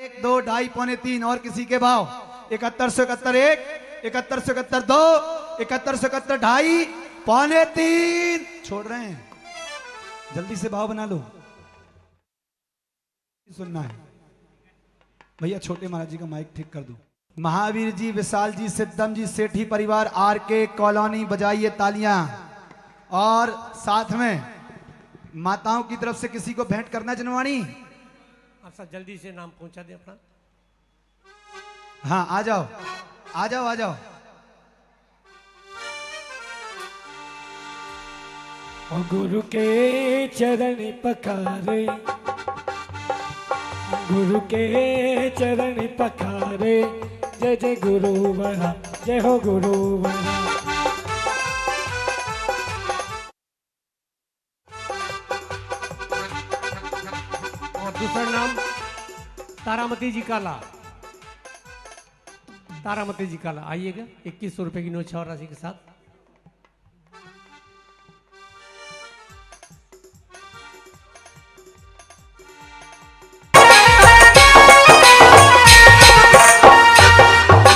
एक, दो, ढाई, पौने तीन और किसी के भाव 7171 एक, 7171 दो, 7171 ढाई, पौने तीन। छोड़ रहे हैं, जल्दी से भाव बना लो, सुनना है भैया। छोटे महाराज जी का माइक ठीक कर दो। महावीर जी, विशाल जी, सिद्धम जी, सेठी परिवार, आर के कॉलोनी, बजाइए तालियां। और साथ में माताओं की तरफ से किसी को भेंट करना जनवाणी। आप सब जल्दी से नाम पहुंचा दे अपना। हाँ आ जाओ, आ जाओ, आ जाओ। और गुरु के चरण पखारे, गुरु के चरण पखारे, जय जय गुरु बड़ा, जय हो गुरु बड़ा। और दूसरा नाम तारामती जी काला, तारामती जी काला आइएगा। 2100 रुपए की नोट और राशि के साथ।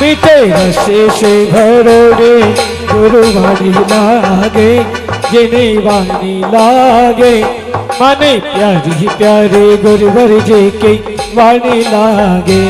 मीठे रसे से भरोगे गुरु वाणी लागे, जिन्हें वाणी लागे माने प्यारी प्यारे गुरुवर जी की वाणी लागे।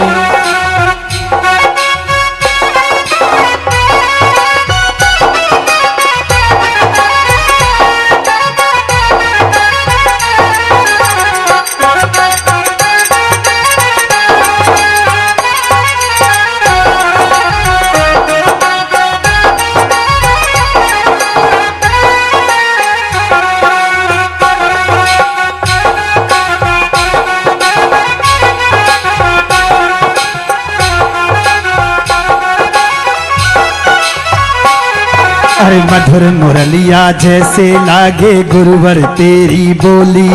अरे मधुर मुरलिया जैसे लागे गुरुवर तेरी बोली,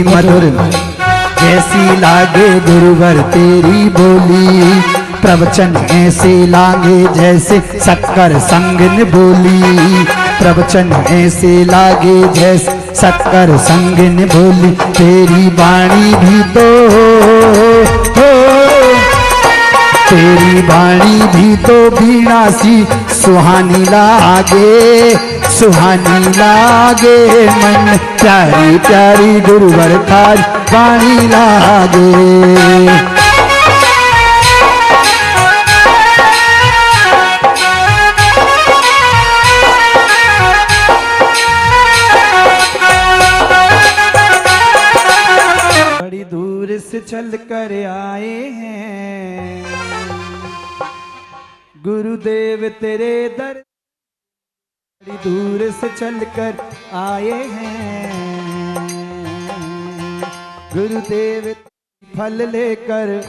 मधुर जैसी लागे गुरुवर तेरी बोली। प्रवचन ऐसे लागे जैसे शक्कर संगन बोली, प्रवचन ऐसे लागे जैसे शक्कर संगन बोली। तेरी वाणी भी तो हो, तेरी वाणी भी तो बीणा सी सुहानी लागे, सुहानी लागे। मन प्यारी प्यारी गुरुवर थारी वाणी लागे। बड़ी दूर से चल कर आए हैं गुरुदेव तेरे दर, बड़ी दूर से चल कर आए हैं गुरुदेव फल लेकर।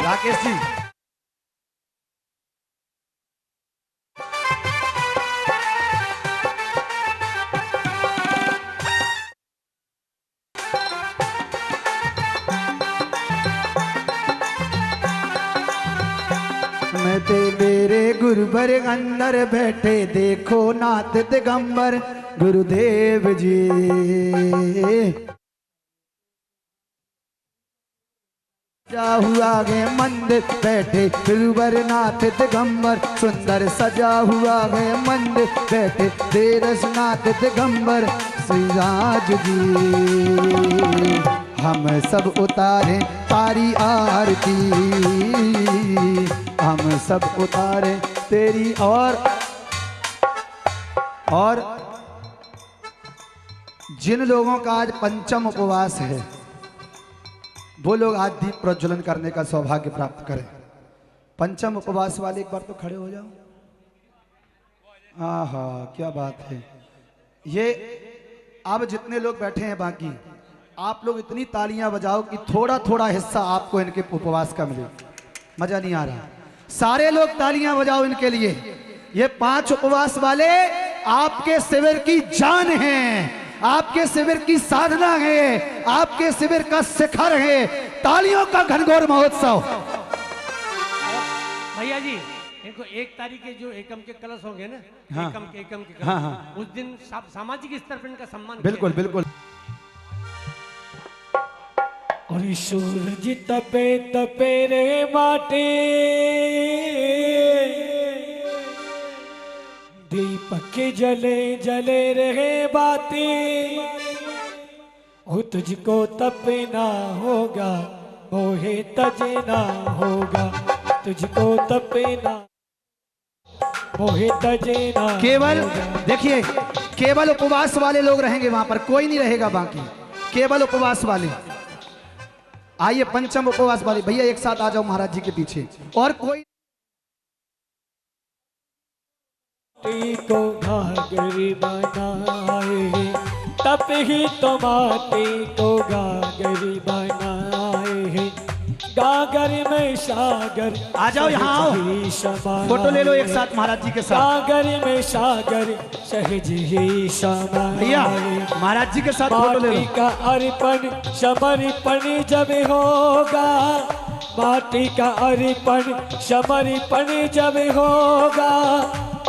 राकेश जी, मैं ते मेरे गुरुवर अंदर बैठे देखो नाथ दिगंबर गुरुदेव जी। सजा हुआ है मंदिर बैठे गुरुवर नाथ दिगंबर, सुंदर सजा हुआ है मंदिर बैठे देरस नाथ दिगंबर। श्रीराज जी हम सब उतारे तारी आरती, हम सब उतारे तेरी और जिन लोगों का आज पंचम उपवास है वो लोग आज दीप प्रज्वलन करने का सौभाग्य प्राप्त करें। पंचम उपवास वाले एक बार तो खड़े हो जाओ। आहा क्या बात है। ये अब जितने लोग बैठे हैं बाकी आप लोग इतनी तालियां बजाओ कि थोड़ा थोड़ा हिस्सा आपको इनके उपवास का मिले। मजा नहीं आ रहा। सारे लोग तालियां बजाओ इनके लिए। ये 5 उपवास वाले आपके शिविर की जान हैं, आपके शिविर की साधना है, आपके शिविर का शिखर है। तालियों का घनघोर महोत्सव। भैया जी इनको 1 तारीख के जो एकम के कलश होंगे ना, हाँ। एकम के कलश, हाँ, हाँ। उस दिन सामाजिक स्तर पर इनका सम्मान बिल्कुल किया बिल्कुल। और सूरज तपे तपे रे माटे, दीपक जले जले रहे बातें, हो तुझको तपना होगा मोहे तजना होगा, तुझको तपना मोहे तजना। केवल देखिए केवल उपवास वाले लोग रहेंगे वहां पर, कोई नहीं रहेगा बाकी, केवल उपवास वाले। आइए पंचम उपवास वाले भैया एक साथ आ जाओ महाराज जी के पीछे। और कोई को घाघरी बनाए तब ही तो माटी को गागरी बनाए, गागर में सागर। आ जाओ यहाँ आओ, फोटो ले लो एक साथ महाराज जी के साथ। सागर में सागर सहज ही समा। भैया महाराज जी के साथ फोटो ले लो। माटी का अर्पण समर्पण जब होगा, माटी का अर्पण समर्पण जब होगा,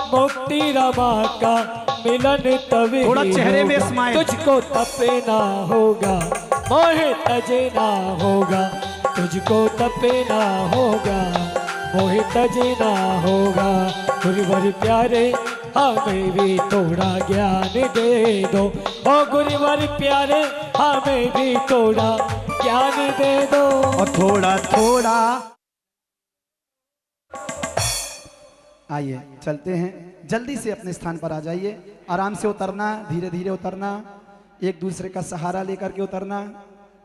मुक्ति रमा का मिलन तभी थोड़ा चेहरे में स्माइल। तुझको तपना होगा मोहे तजना होगा, तुझको तपना होगा मोहे तजना होगा। गुरुवर प्यारे हमें भी थोड़ा ज्ञान दे दो, ओ गुरुवर प्यारे हमें भी थोड़ा ज्ञान दे दो। और थोड़ा थोड़ा आइए चलते हैं। जल्दी से अपने स्थान पर आ जाइए। आराम से उतरना, धीरे धीरे उतरना, एक दूसरे का सहारा लेकर के उतरना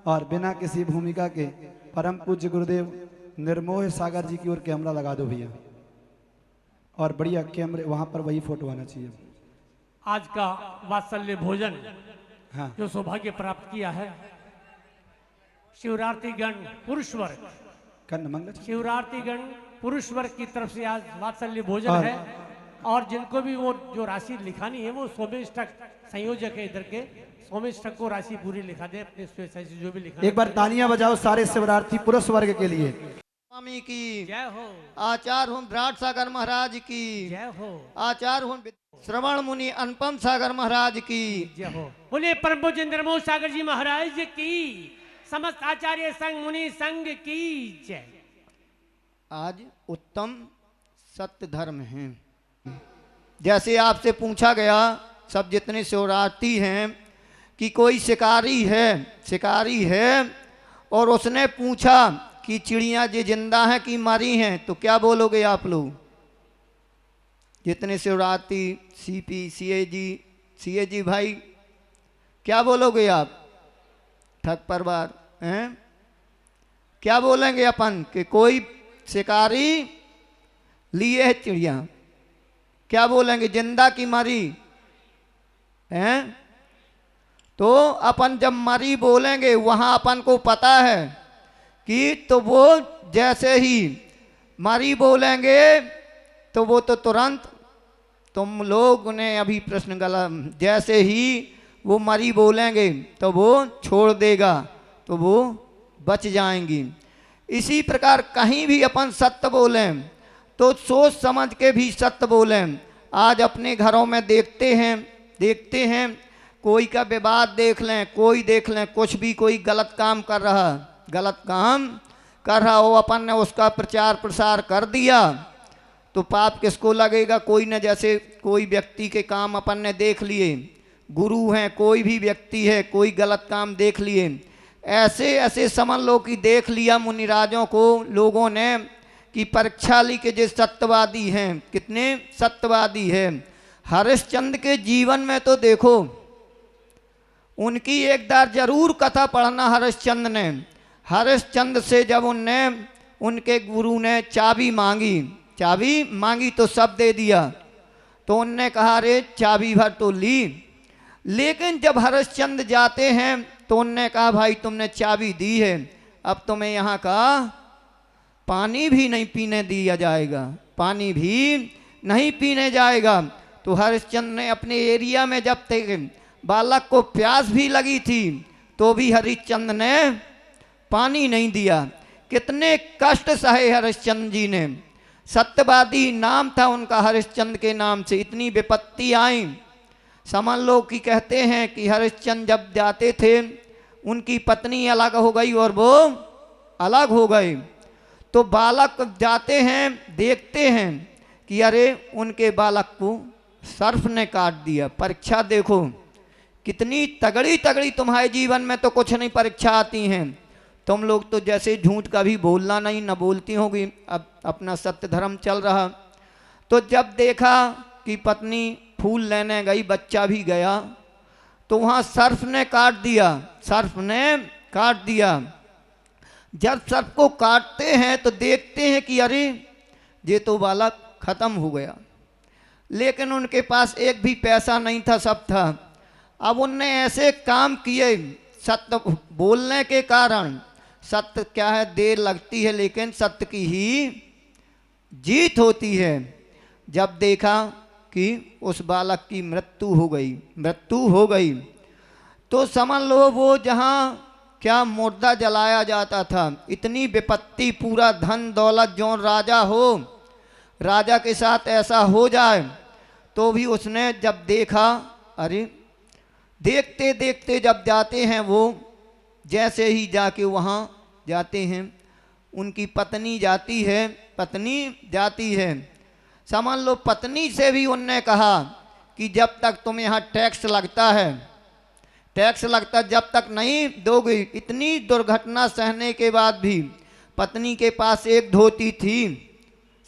और बिना किसी भूमिका के परम पूज्य गुरुदेव निर्मोह सागर जी की ओर कैमरा लगा दो भैया। और बढ़िया कैमरे वहां पर वही फोटो आना चाहिए। आज का वात्सल्य भोजन हाँ जो सौभाग्य प्राप्त किया है, शिवरात्रि गण पुरुष वर्ग, कर्ण मंगल। शिवरात्रि गण पुरुष वर्ग की तरफ से आज वात्सल्य भोजन है। और जिनको भी वो जो राशि लिखानी है वो सोमेश तक संयोजक है इधर के, सोमेश तक को राशि पूरी लिखा दे अपने स्वेच्छा से जो भी लिखा। एक बार तालियां बजाओ सारे शिवरार्थी पुरुष वर्ग के लिए। स्वामी की जय हो, आचार्य हूँ विराट सागर महाराज की जय हो, आचार्य हूँ श्रवण मुनि अनुपम सागर महाराज की जय हो। बोले परम पूज्य निर्मोह सागर जी महाराज की, समस्त आचार्य संघ मुनि संघ की जय। आज उत्तम सत्य धर्म है। जैसे आपसे पूछा गया सब जितने शिवरार्थी हैं कि कोई शिकारी है और उसने पूछा कि चिड़िया जी जिंदा हैं कि मरी हैं, तो क्या बोलोगे आप लोग? जितने शिवरार्थी सीपी सीएजी भाई क्या बोलोगे आप? ठग परवार हैं क्या बोलेंगे अपन कि कोई शिकारी लिए है चिड़िया, क्या बोलेंगे जिंदा की मरी हैं? तो अपन जब मरी बोलेंगे वहां अपन को पता है कि तो वो जैसे ही मरी बोलेंगे तो वो तो तुरंत तुम लोग ने अभी प्रश्न गलत, जैसे ही वो मरी बोलेंगे तो वो छोड़ देगा, तो वो बच जाएंगी। इसी प्रकार कहीं भी अपन सत्य बोलें तो सोच समझ के भी सत्य बोलें। आज अपने घरों में देखते हैं कोई का विवाद देख लें, कोई देख लें कुछ भी, कोई गलत काम कर रहा हो, अपन ने उसका प्रचार प्रसार कर दिया तो पाप किसको लगेगा? कोई न, जैसे कोई व्यक्ति के काम अपन ने देख लिए, गुरु हैं, कोई भी व्यक्ति है, कोई गलत काम देख लिए, ऐसे समझ लो कि देख लिया मुनिराजों को लोगों ने कि परीक्षा ली के जो सत्यवादी हैं, कितने सत्यवादी हैं। हरिश्चंद्र के जीवन में तो देखो उनकी एक बार जरूर कथा पढ़ना हरिश्चंद्र ने। हरिश्चंद्र से जब उनके गुरु ने चाबी मांगी तो सब दे दिया। तो उनने कहा अरे चाबी भर तो ली, लेकिन जब हरिश्चंद्र जाते हैं तो उनने कहा भाई तुमने चाबी दी है, अब तुम्हें यहाँ का पानी भी नहीं पीने दिया जाएगा, पानी भी नहीं पीने जाएगा। तो हरिश्चंद्र ने अपने एरिया में जब तक बालक को प्यास भी लगी थी तो भी हरिश्चंद्र ने पानी नहीं दिया। कितने कष्ट सहे हरिश्चंद्र जी ने। सत्यवादी नाम था उनका, हरिश्चंद्र के नाम से इतनी विपत्ति आई। समझ लो कि कहते हैं कि हरिश्चंद्र जब जाते थे उनकी पत्नी अलग हो गई और वो अलग हो गए। तो बालक जाते हैं, देखते हैं कि अरे उनके बालक को सर्प ने काट दिया। परीक्षा देखो कितनी तगड़ी तगड़ी, तुम्हारे जीवन में तो कुछ नहीं परीक्षा आती हैं। तुम लोग तो जैसे झूठ कभी बोलना नहीं, न बोलती होगी, अब अपना सत्य धर्म चल रहा। तो जब देखा कि पत्नी फूल लेने गई, बच्चा भी गया, तो वहाँ सर्प ने काट दिया, सर्प ने काट दिया। जब सर्प को काटते हैं तो देखते हैं कि अरे ये तो बालक खत्म हो गया, लेकिन उनके पास एक भी पैसा नहीं था, सब था। अब उनने ऐसे काम किए सत्य बोलने के कारण। सत्य क्या है, देर लगती है लेकिन सत्य की ही जीत होती है। जब देखा कि उस बालक की मृत्यु हो गई तो समझ लो वो जहाँ क्या मुर्दा जलाया जाता था। इतनी विपत्ति, पूरा धन दौलत जो राजा हो, राजा के साथ ऐसा हो जाए, तो भी उसने जब देखा, अरे देखते देखते जब जाते हैं वो, जैसे ही जाके वहाँ जाते हैं उनकी पत्नी जाती है। समझ लो पत्नी से भी उनने कहा कि जब तक तुम यहाँ टैक्स लगता, जब तक नहीं दोगे। इतनी दुर्घटना सहने के बाद भी पत्नी के पास एक धोती थी,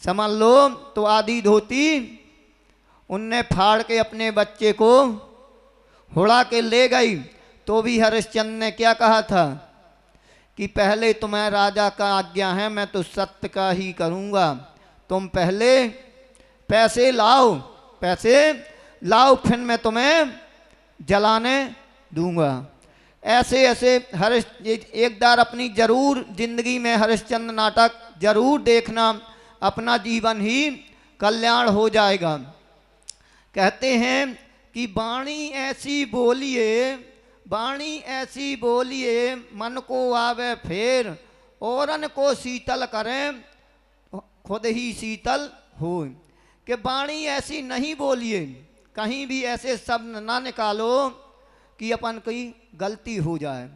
समझ लो, तो आधी धोती उनने फाड़ के अपने बच्चे को हुड़ा के ले गई। तो भी हरिश्चंद्र ने क्या कहा था कि पहले तुम्हें राजा का आज्ञा है, मैं तो सत्य का ही करूँगा, तुम पहले पैसे लाओ, फिर मैं तुम्हें जलाने दूंगा। ऐसे ऐसे एक बार अपनी जरूर जिंदगी में हरिश्चंद्र नाटक जरूर देखना, अपना जीवन ही कल्याण हो जाएगा। कहते हैं कि वाणी ऐसी बोलिए मन को आवे फेर, औरन को शीतल करें खुद ही शीतल हो। कि वाणी ऐसी नहीं बोलिए, कहीं भी ऐसे शब्द ना निकालो कि अपन की गलती हो जाए।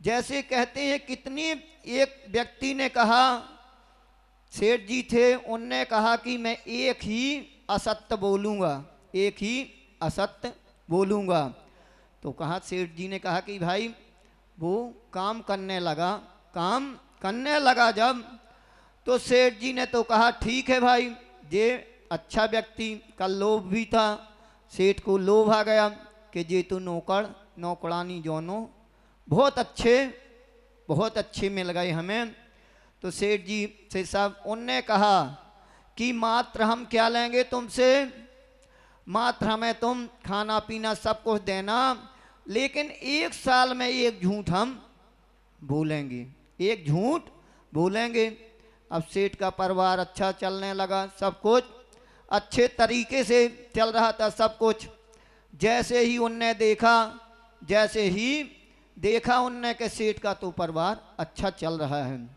जैसे कहते हैं कितनी, एक व्यक्ति ने कहा, सेठ जी थे, उनने कहा कि मैं एक ही असत्य बोलूँगा। तो कहा, सेठ जी ने कहा कि भाई वो काम करने लगा जब, तो सेठ जी ने तो कहा ठीक है भाई, ये अच्छा व्यक्ति का लोभ भी था, सेठ को लोभ आ गया कि ये तो नौकरानी दोनों बहुत अच्छे मिल गए हमें। तो सेठ जी से साहब उनने कहा कि मात्र हम क्या लेंगे तुमसे, मात्र हमें तुम खाना पीना सब कुछ देना, लेकिन 1 साल में एक झूठ हम बोलेंगे। अब सेठ का परिवार अच्छा चलने लगा, सब कुछ अच्छे तरीके से चल रहा था सब कुछ। जैसे ही उनने देखा उनने के सेठ का तो परिवार अच्छा चल रहा है,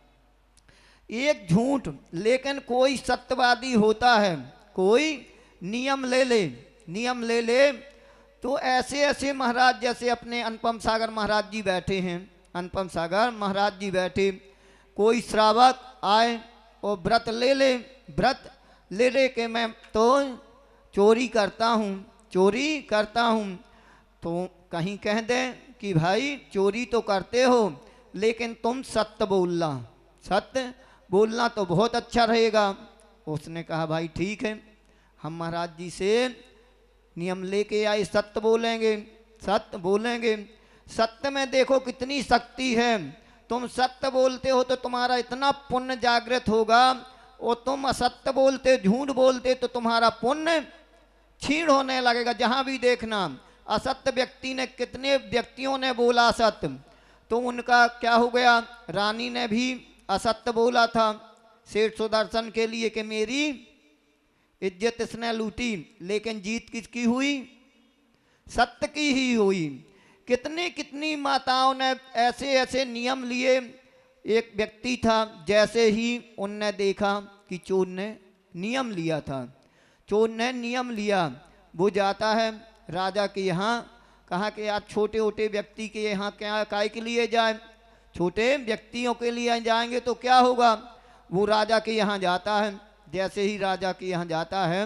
एक झूठ, लेकिन कोई सत्यवादी होता है, कोई नियम ले ले तो ऐसे महाराज, जैसे अपने अनुपम सागर महाराज जी बैठे, कोई श्रावक आए और व्रत ले ले के मैं तो चोरी करता हूँ, तो कहीं कह दें कि भाई चोरी तो करते हो लेकिन तुम सत्य बोलना तो बहुत अच्छा रहेगा। उसने कहा भाई ठीक है, हम महाराज जी से नियम लेके आए, सत्य बोलेंगे। सत्य में देखो कितनी शक्ति है। तुम सत्य बोलते हो तो तुम्हारा इतना पुण्य जागृत होगा, और तुम असत्य बोलते, झूठ बोलते तो तुम्हारा पुण्य क्षीण होने लगेगा। जहां भी देखना असत्य व्यक्ति ने, कितने व्यक्तियों ने बोला असत्य, तो उनका क्या हो गया। रानी ने भी असत्य बोला था सेठ सुदर्शन के लिए कि मेरी इज्जत इसने लूटी, लेकिन जीत किसकी हुई, सत्य की ही हुई। कितनी कितनी माताओं ने ऐसे ऐसे नियम लिए। एक व्यक्ति था, जैसे ही उनने देखा कि चोर ने नियम लिया था, चोर ने नियम लिया, वो जाता है राजा के यहाँ। कहा कि यार छोटे छोटे व्यक्ति के यहाँ क्या काय के लिए जाए, छोटे व्यक्तियों के लिए जाएंगे तो क्या होगा। वो राजा के यहाँ जाता है। जैसे ही राजा के यहाँ जाता है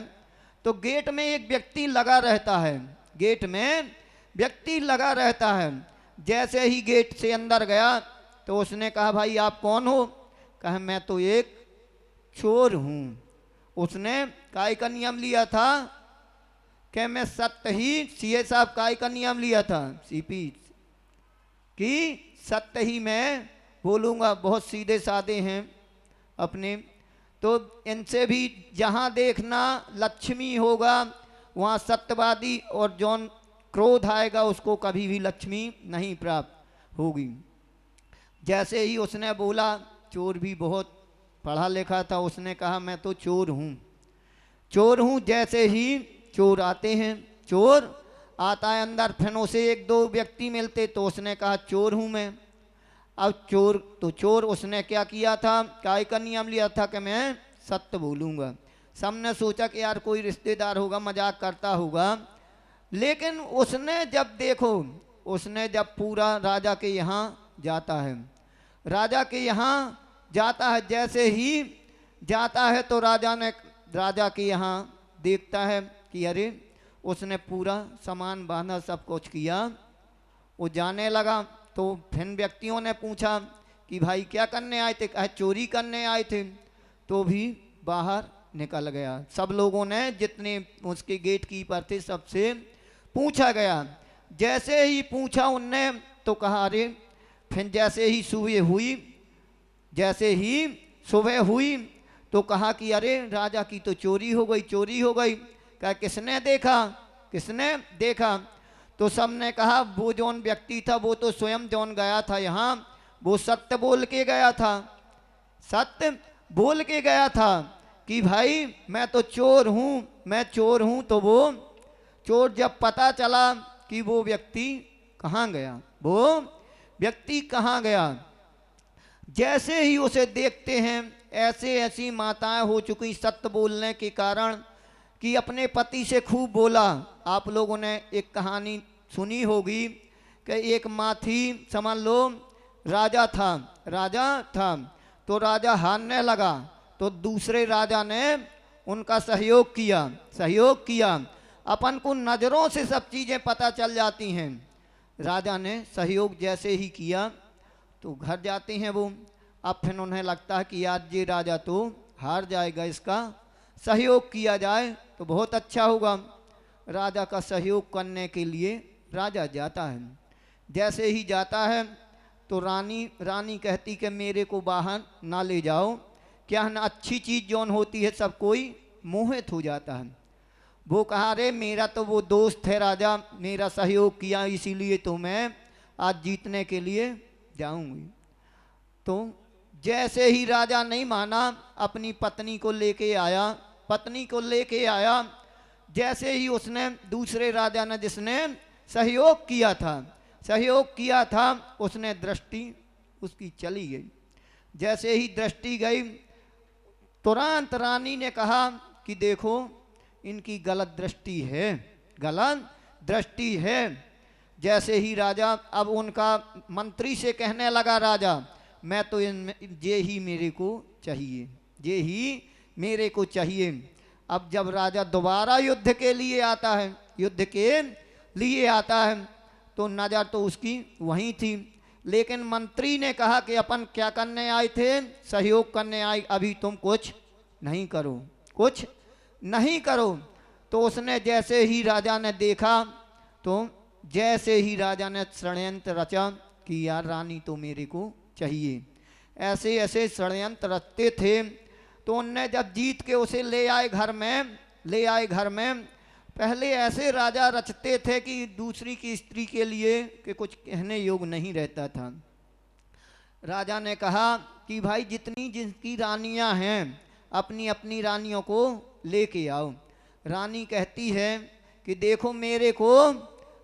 तो गेट में एक व्यक्ति लगा रहता है, गेट में व्यक्ति लगा रहता है। जैसे ही गेट से अंदर गया तो उसने कहा भाई आप कौन हो। कहा मैं तो एक चोर हूँ। उसने काय का नियम लिया था कि मैं सत्य ही, सीए साहब काय का नियम लिया था, सीपी, कि सत्य ही मैं बोलूँगा। बहुत सीधे साधे हैं अपने, तो इनसे भी जहाँ देखना लक्ष्मी होगा वहाँ सत्यवादी, और जौन क्रोध आएगा उसको कभी भी लक्ष्मी नहीं प्राप्त होगी। जैसे ही उसने बोला, चोर भी बहुत पढ़ा लिखा था, उसने कहा मैं तो चोर हूँ, चोर हूँ। जैसे ही चोर आते हैं, चोर आता है अंदर, फिर उसे एक दो व्यक्ति मिलते तो उसने कहा चोर हूँ मैं। अब चोर तो चोर, उसने क्या किया था, काय का नियम लिया था कि मैं सत्य बोलूँगा। सबने सोचा कि यार कोई रिश्तेदार होगा, मजाक करता होगा, लेकिन उसने जब देखो, उसने जब पूरा राजा के यहाँ जाता है, राजा के यहाँ जाता है, जैसे ही जाता है तो राजा के यहाँ देखता है कि अरे उसने पूरा सामान बांधा, सब कुछ किया। वो जाने लगा तो फिर व्यक्तियों ने पूछा कि भाई क्या करने आए थे। कहा चोरी करने आए थे। तो भी बाहर निकल गया। सब लोगों ने, जितने उसके गेट कीपर थे, सबसे पूछा गया। जैसे ही पूछा उनने तो कहा अरे, फिर जैसे ही सुबह हुई, जैसे ही सुबह हुई तो कहा कि अरे राजा की तो चोरी हो गई, चोरी हो गई। कहा किसने देखा, किसने देखा। तो सबने कहा वो जौन व्यक्ति था वो तो स्वयं जौन गया था यहाँ, वो सत्य बोल के गया था, सत्य बोल के गया था कि भाई मैं तो चोर हूँ, मैं चोर हूँ। तो वो चोर जब पता चला कि वो व्यक्ति कहाँ गया, वो व्यक्ति कहाँ गया, जैसे ही उसे देखते हैं, ऐसे ऐसी माताएं हो चुकी सत्य बोलने के कारण कि अपने पति से खूब बोला। आप लोगों ने एक कहानी सुनी होगी कि एक माँ थी, समझ लो राजा था, तो राजा हारने लगा तो दूसरे राजा ने उनका सहयोग किया। अपन को नज़रों से सब चीज़ें पता चल जाती हैं। राजा ने सहयोग जैसे ही किया तो घर जाते हैं वो। अब फिर उन्हें लगता है कि यार ये राजा तो हार जाएगा, इसका सहयोग किया जाए तो बहुत अच्छा होगा। राजा का सहयोग करने के लिए राजा जाता है। जैसे ही जाता है तो रानी कहती कि मेरे को बाहर ना ले जाओ, क्या ना अच्छी चीज़ जौन होती है सब कोई मोहित हो जाता है। वो कहा अरे मेरा तो वो दोस्त है राजा, मेरा सहयोग किया इसीलिए तो मैं आज जीतने के लिए जाऊंगी। तो जैसे ही राजा नहीं माना, अपनी पत्नी को लेके आया। जैसे ही उसने दूसरे राजा ने, जिसने सहयोग किया था, उसने दृष्टि उसकी चली गई। जैसे ही दृष्टि गई, तुरंत रानी ने कहा कि देखो इनकी गलत दृष्टि है। जैसे ही राजा, अब उनका मंत्री से कहने लगा राजा, मैं तो ये ही मेरे को चाहिए। अब जब राजा दोबारा युद्ध के लिए आता है तो नजर तो उसकी वहीं थी, लेकिन मंत्री ने कहा कि अपन क्या करने आए थे, सहयोग करने आए, अभी तुम कुछ नहीं करो। तो उसने जैसे ही राजा ने देखा तो जैसे ही राजा ने षड्यंत्र रचा कि यार रानी तो मेरे को चाहिए, ऐसे ऐसे षड्यंत्र रचते थे। तो उनने जब जीत के उसे ले आए घर में, पहले ऐसे राजा रचते थे कि दूसरी की स्त्री के लिए कि कुछ कहने योग नहीं रहता था। राजा ने कहा कि भाई जितनी जिनकी रानियां हैं अपनी अपनी रानियों को लेके आओ। रानी कहती है कि देखो मेरे को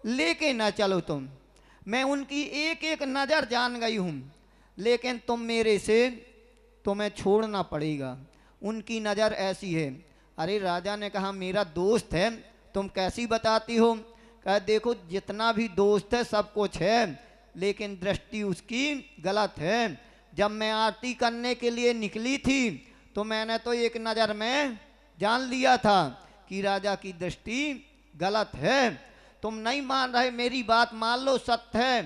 लेके ना चलो तुम, मैं उनकी एक एक नज़र जान गई हूँ, लेकिन तुम मेरे से तुम्हें छोड़ना पड़ेगा, उनकी नज़र ऐसी है। अरे राजा ने कहा मेरा दोस्त है, तुम कैसी बताती हो? कहा देखो जितना भी दोस्त है सब कुछ है, लेकिन दृष्टि उसकी गलत है। जब मैं आरती करने के लिए निकली थी तो मैंने तो एक नज़र में जान लिया था कि राजा की दृष्टि गलत है। तुम नहीं मान रहे, मेरी बात मान लो, सत्य है।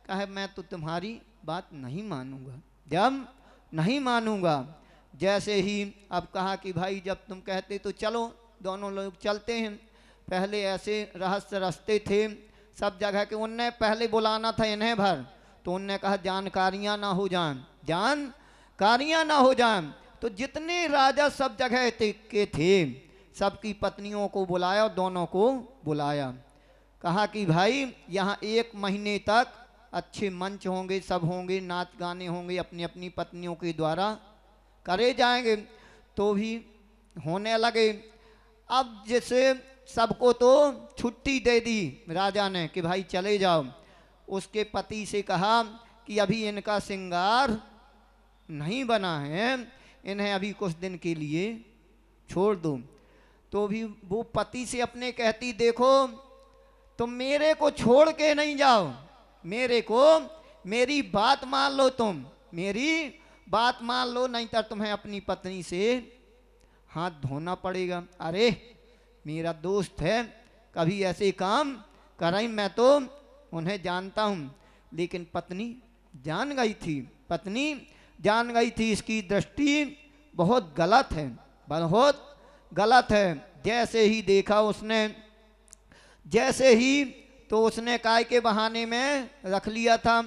कहे मैं तो तुम्हारी बात नहीं मानूंगा, जब नहीं मानूंगा। जैसे ही अब कहा कि भाई जब तुम कहते तो चलो, दोनों लोग चलते हैं। पहले ऐसे रहस्य रस्ते थे सब जगह के, उनने पहले बुलाना था इन्हें भर, तो उनने कहा जानकारियां ना हो जाएं। तो जितने राजा सब जगह के थे सबकी पत्नियों को बुलाया और दोनों को बुलाया। कहा कि भाई यहाँ 1 महीने तक अच्छे मंच होंगे, सब होंगे, नाच गाने होंगे, अपनी अपनी पत्नियों के द्वारा करे जाएंगे। तो भी होने लगे। अब जैसे सबको तो छुट्टी दे दी राजा ने कि भाई चले जाओ। उसके पति से कहा कि अभी इनका श्रृंगार नहीं बना है, इन्हें अभी कुछ दिन के लिए छोड़ दो। तो भी वो पति से अपने कहती देखो तुम मेरे को छोड़ के नहीं जाओ, मेरी बात मान लो, तुम मेरी बात मान लो, नहीं तो तुम्हें अपनी पत्नी से हाथ धोना पड़ेगा। अरे मेरा दोस्त है, कभी ऐसे काम कराई, मैं तो उन्हें जानता हूँ। लेकिन पत्नी जान गई थी इसकी दृष्टि बहुत गलत है। जैसे ही देखा उसने, तो उसने काय के बहाने में रख लिया था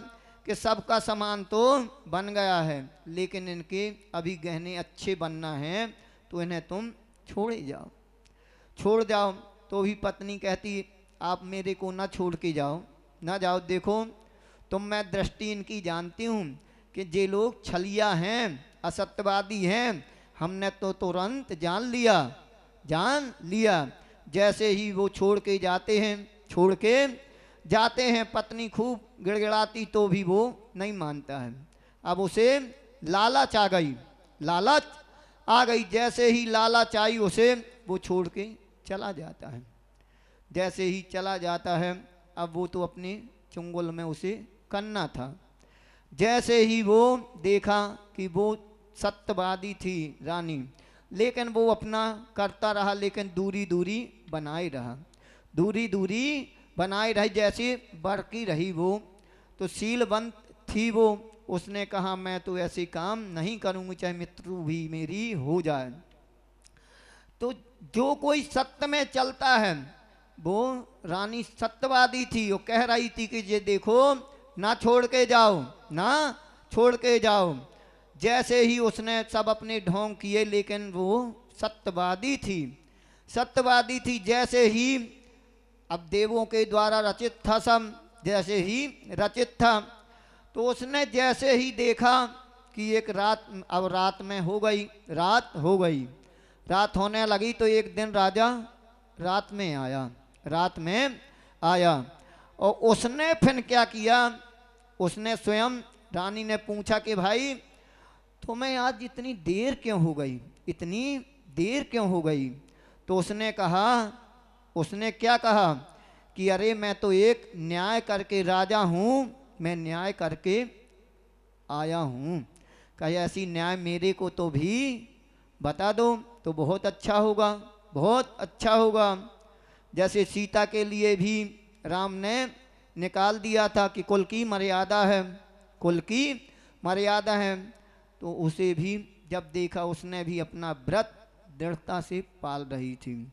कि सबका सामान तो बन गया है, लेकिन इनके अभी गहने अच्छे बनना है, तो इन्हें तुम छोड़ जाओ। तो भी पत्नी कहती आप मेरे को ना छोड़ के ना जाओ। देखो मैं दृष्टि इनकी जानती हूँ कि ये लोग छलिया हैं, असत्यवादी हैं, हमने तो तुरंत जान लिया। जैसे ही वो छोड़ के जाते हैं, पत्नी खूब गिड़गिड़ाती तो भी वो नहीं मानता है। अब उसे लालच आ गई। जैसे ही लालच आई उसे, वो छोड़ के चला जाता है। जैसे ही चला जाता है, अब वो तो अपने चुंगल में उसे करना था। जैसे ही वो देखा कि वो सत्यवादी थी रानी, लेकिन वो अपना करता रहा, लेकिन दूरी बनाए रही, जैसे बरकी रही वो। तो शीलवंत थी वो, उसने कहा मैं तो ऐसे काम नहीं करूँगी चाहे मृत्यु भी मेरी हो जाए। तो जो कोई सत्य में चलता है, वो रानी सत्यवादी थी, वो कह रही थी कि ये देखो ना छोड़ के जाओ। जैसे ही उसने सब अपने ढोंग किए, लेकिन वो सत्यवादी थी। जैसे ही अब देवों के द्वारा रचित था सब, जैसे ही रचित था, तो उसने जैसे ही देखा कि एक रात, अब रात होने लगी। तो एक दिन राजा रात में आया और उसने फिर क्या किया, उसने स्वयं, रानी ने पूछा कि भाई तुम्हें आज इतनी देर क्यों हो गई? तो उसने क्या कहा कि अरे मैं तो एक न्याय करके राजा हूँ, मैं न्याय करके आया हूँ। कहे ऐसी न्याय मेरे को तो भी बता दो तो बहुत अच्छा होगा। जैसे सीता के लिए भी राम ने निकाल दिया था कि कुल की मर्यादा है, तो उसे भी जब देखा, उसने भी अपना व्रत दृढ़ता से पाल रही थी।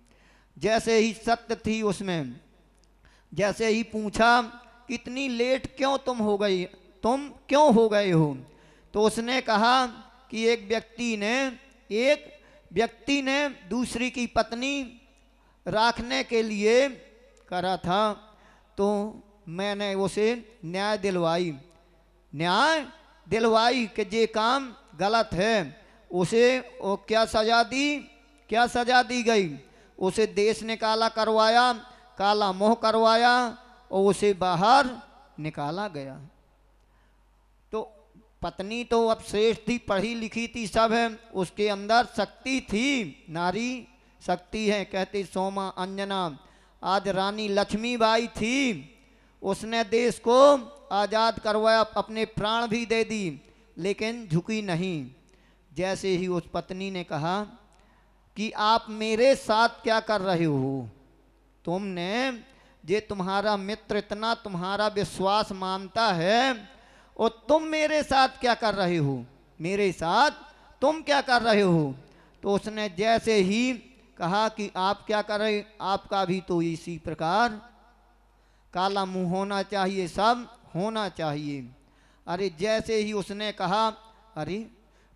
जैसे ही सत्य थी उसमें, जैसे ही पूछा कितनी लेट क्यों तुम क्यों हो गए हो, तो उसने कहा कि एक व्यक्ति ने दूसरी की पत्नी रखने के लिए करा था, तो मैंने उसे न्याय दिलवाई कि ये काम गलत है। उसे वो क्या सजा दी गई, उसे देश निकाला करवाया, काला मोह करवाया और उसे बाहर निकाला गया। तो पत्नी तो अब श्रेष्ठ थी, पढ़ी लिखी थी, सब है, उसके अंदर शक्ति थी, नारी शक्ति है। कहती सोमा अंजना, आज रानी लक्ष्मीबाई थी, उसने देश को आज़ाद करवाया, अपने प्राण भी दे दी, लेकिन झुकी नहीं। जैसे ही उस पत्नी ने कहा कि आप मेरे साथ क्या कर रहे हो, तुमने जे तुम्हारा मित्र इतना तुम्हारा विश्वास मानता है और तुम मेरे साथ क्या कर रहे हो, मेरे साथ तुम क्या कर रहे हो। तो उसने जैसे ही कहा कि आप क्या कर रहे, आपका भी तो इसी प्रकार काला मुंह होना चाहिए, सब होना चाहिए। अरे जैसे ही उसने कहा अरे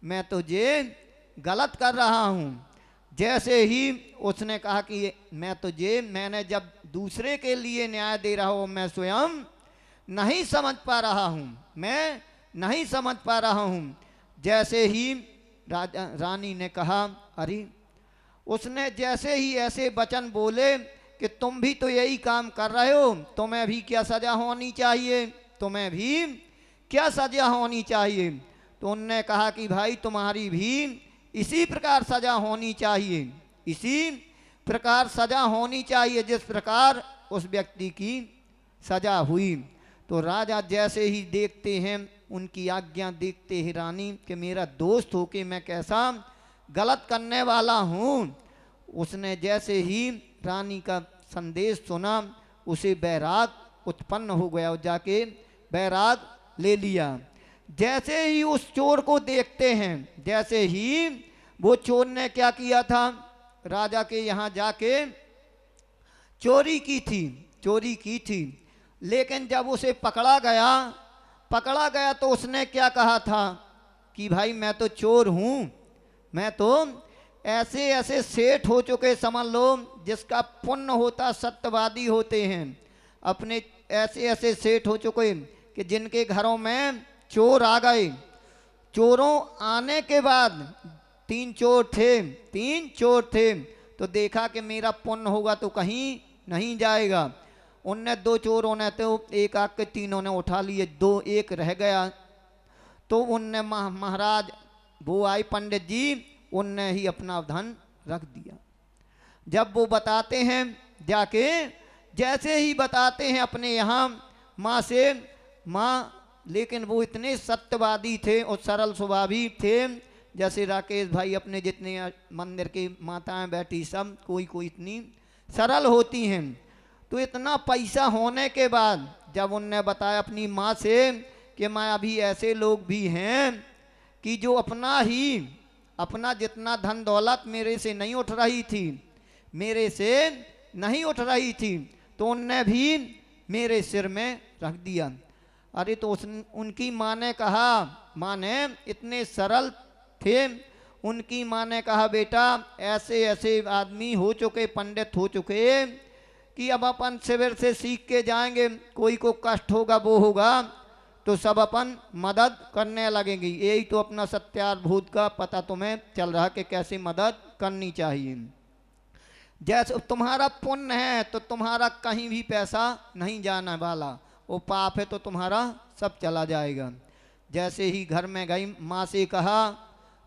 मैं तो ये गलत कर रहा हूँ, जैसे ही उसने कहा कि मैंने जब दूसरे के लिए न्याय दे रहा हूँ, मैं स्वयं नहीं समझ पा रहा हूँ, जैसे ही रानी ने कहा अरे, उसने जैसे ही ऐसे वचन बोले कि तुम भी तो यही काम कर रहे हो, तुम्हें भी क्या सजा होनी चाहिए। तो उनने कहा कि भाई तुम्हारी भी इसी प्रकार सजा होनी चाहिए जिस प्रकार उस व्यक्ति की सजा हुई। तो राजा जैसे ही देखते हैं, उनकी आज्ञा देखते ही रानी कि मेरा दोस्त हो के मैं कैसा गलत करने वाला हूँ, उसने जैसे ही रानी का संदेश सुना, उसे बैराग उत्पन्न हो गया और जाके बैराग ले लिया। जैसे ही उस चोर को देखते हैं, जैसे ही वो चोर ने क्या किया था, राजा के यहाँ जाके चोरी की थी, लेकिन जब उसे पकड़ा गया तो उसने क्या कहा था कि भाई मैं तो चोर हूँ, मैं तो ऐसे सेठ हो चुके, समझ लो जिसका पुण्य होता सत्यवादी होते हैं, अपने ऐसे सेठ हो चुके कि जिनके घरों में चोर आ गए। चोरों आने के बाद तीन चोर थे तो देखा कि मेरा पुण्य होगा तो कहीं नहीं जाएगा। उनने दो चोरों ने तो एक आग के तीनों ने उठा लिए, एक रह गया। तो उनने महाराज वो आए पंडित जी, उनने ही अपना धन रख दिया। जब वो बताते हैं जाके, जैसे ही बताते हैं अपने यहाँ माँ, लेकिन वो इतने सत्यवादी थे और सरल स्वभावी थे, जैसे राकेश भाई अपने जितने मंदिर की माताएं बैठी सब कोई इतनी सरल होती हैं। तो इतना पैसा होने के बाद जब उनने बताया अपनी माँ से कि माँ अभी ऐसे लोग भी हैं कि जो अपना जितना धन दौलत मेरे से नहीं उठ रही थी, तो उनने भी मेरे सिर में रख दिया। अरे तो उनकी माँ ने कहा, माँ ने इतने सरल थे, उनकी माँ ने कहा बेटा ऐसे आदमी हो चुके, पंडित हो चुके कि अब अपन शिविर से सीख के जाएंगे, कोई को कष्ट होगा वो होगा तो सब अपन मदद करने लगेंगे। यही तो अपना सत्याभूत का पता तुम्हें चल रहा कि कैसे मदद करनी चाहिए। जैसे तुम्हारा पुण्य है तो तुम्हारा कहीं भी पैसा नहीं जाने वाला, वो पाप है तो तुम्हारा सब चला जाएगा। जैसे ही घर में गई, माँ से कहा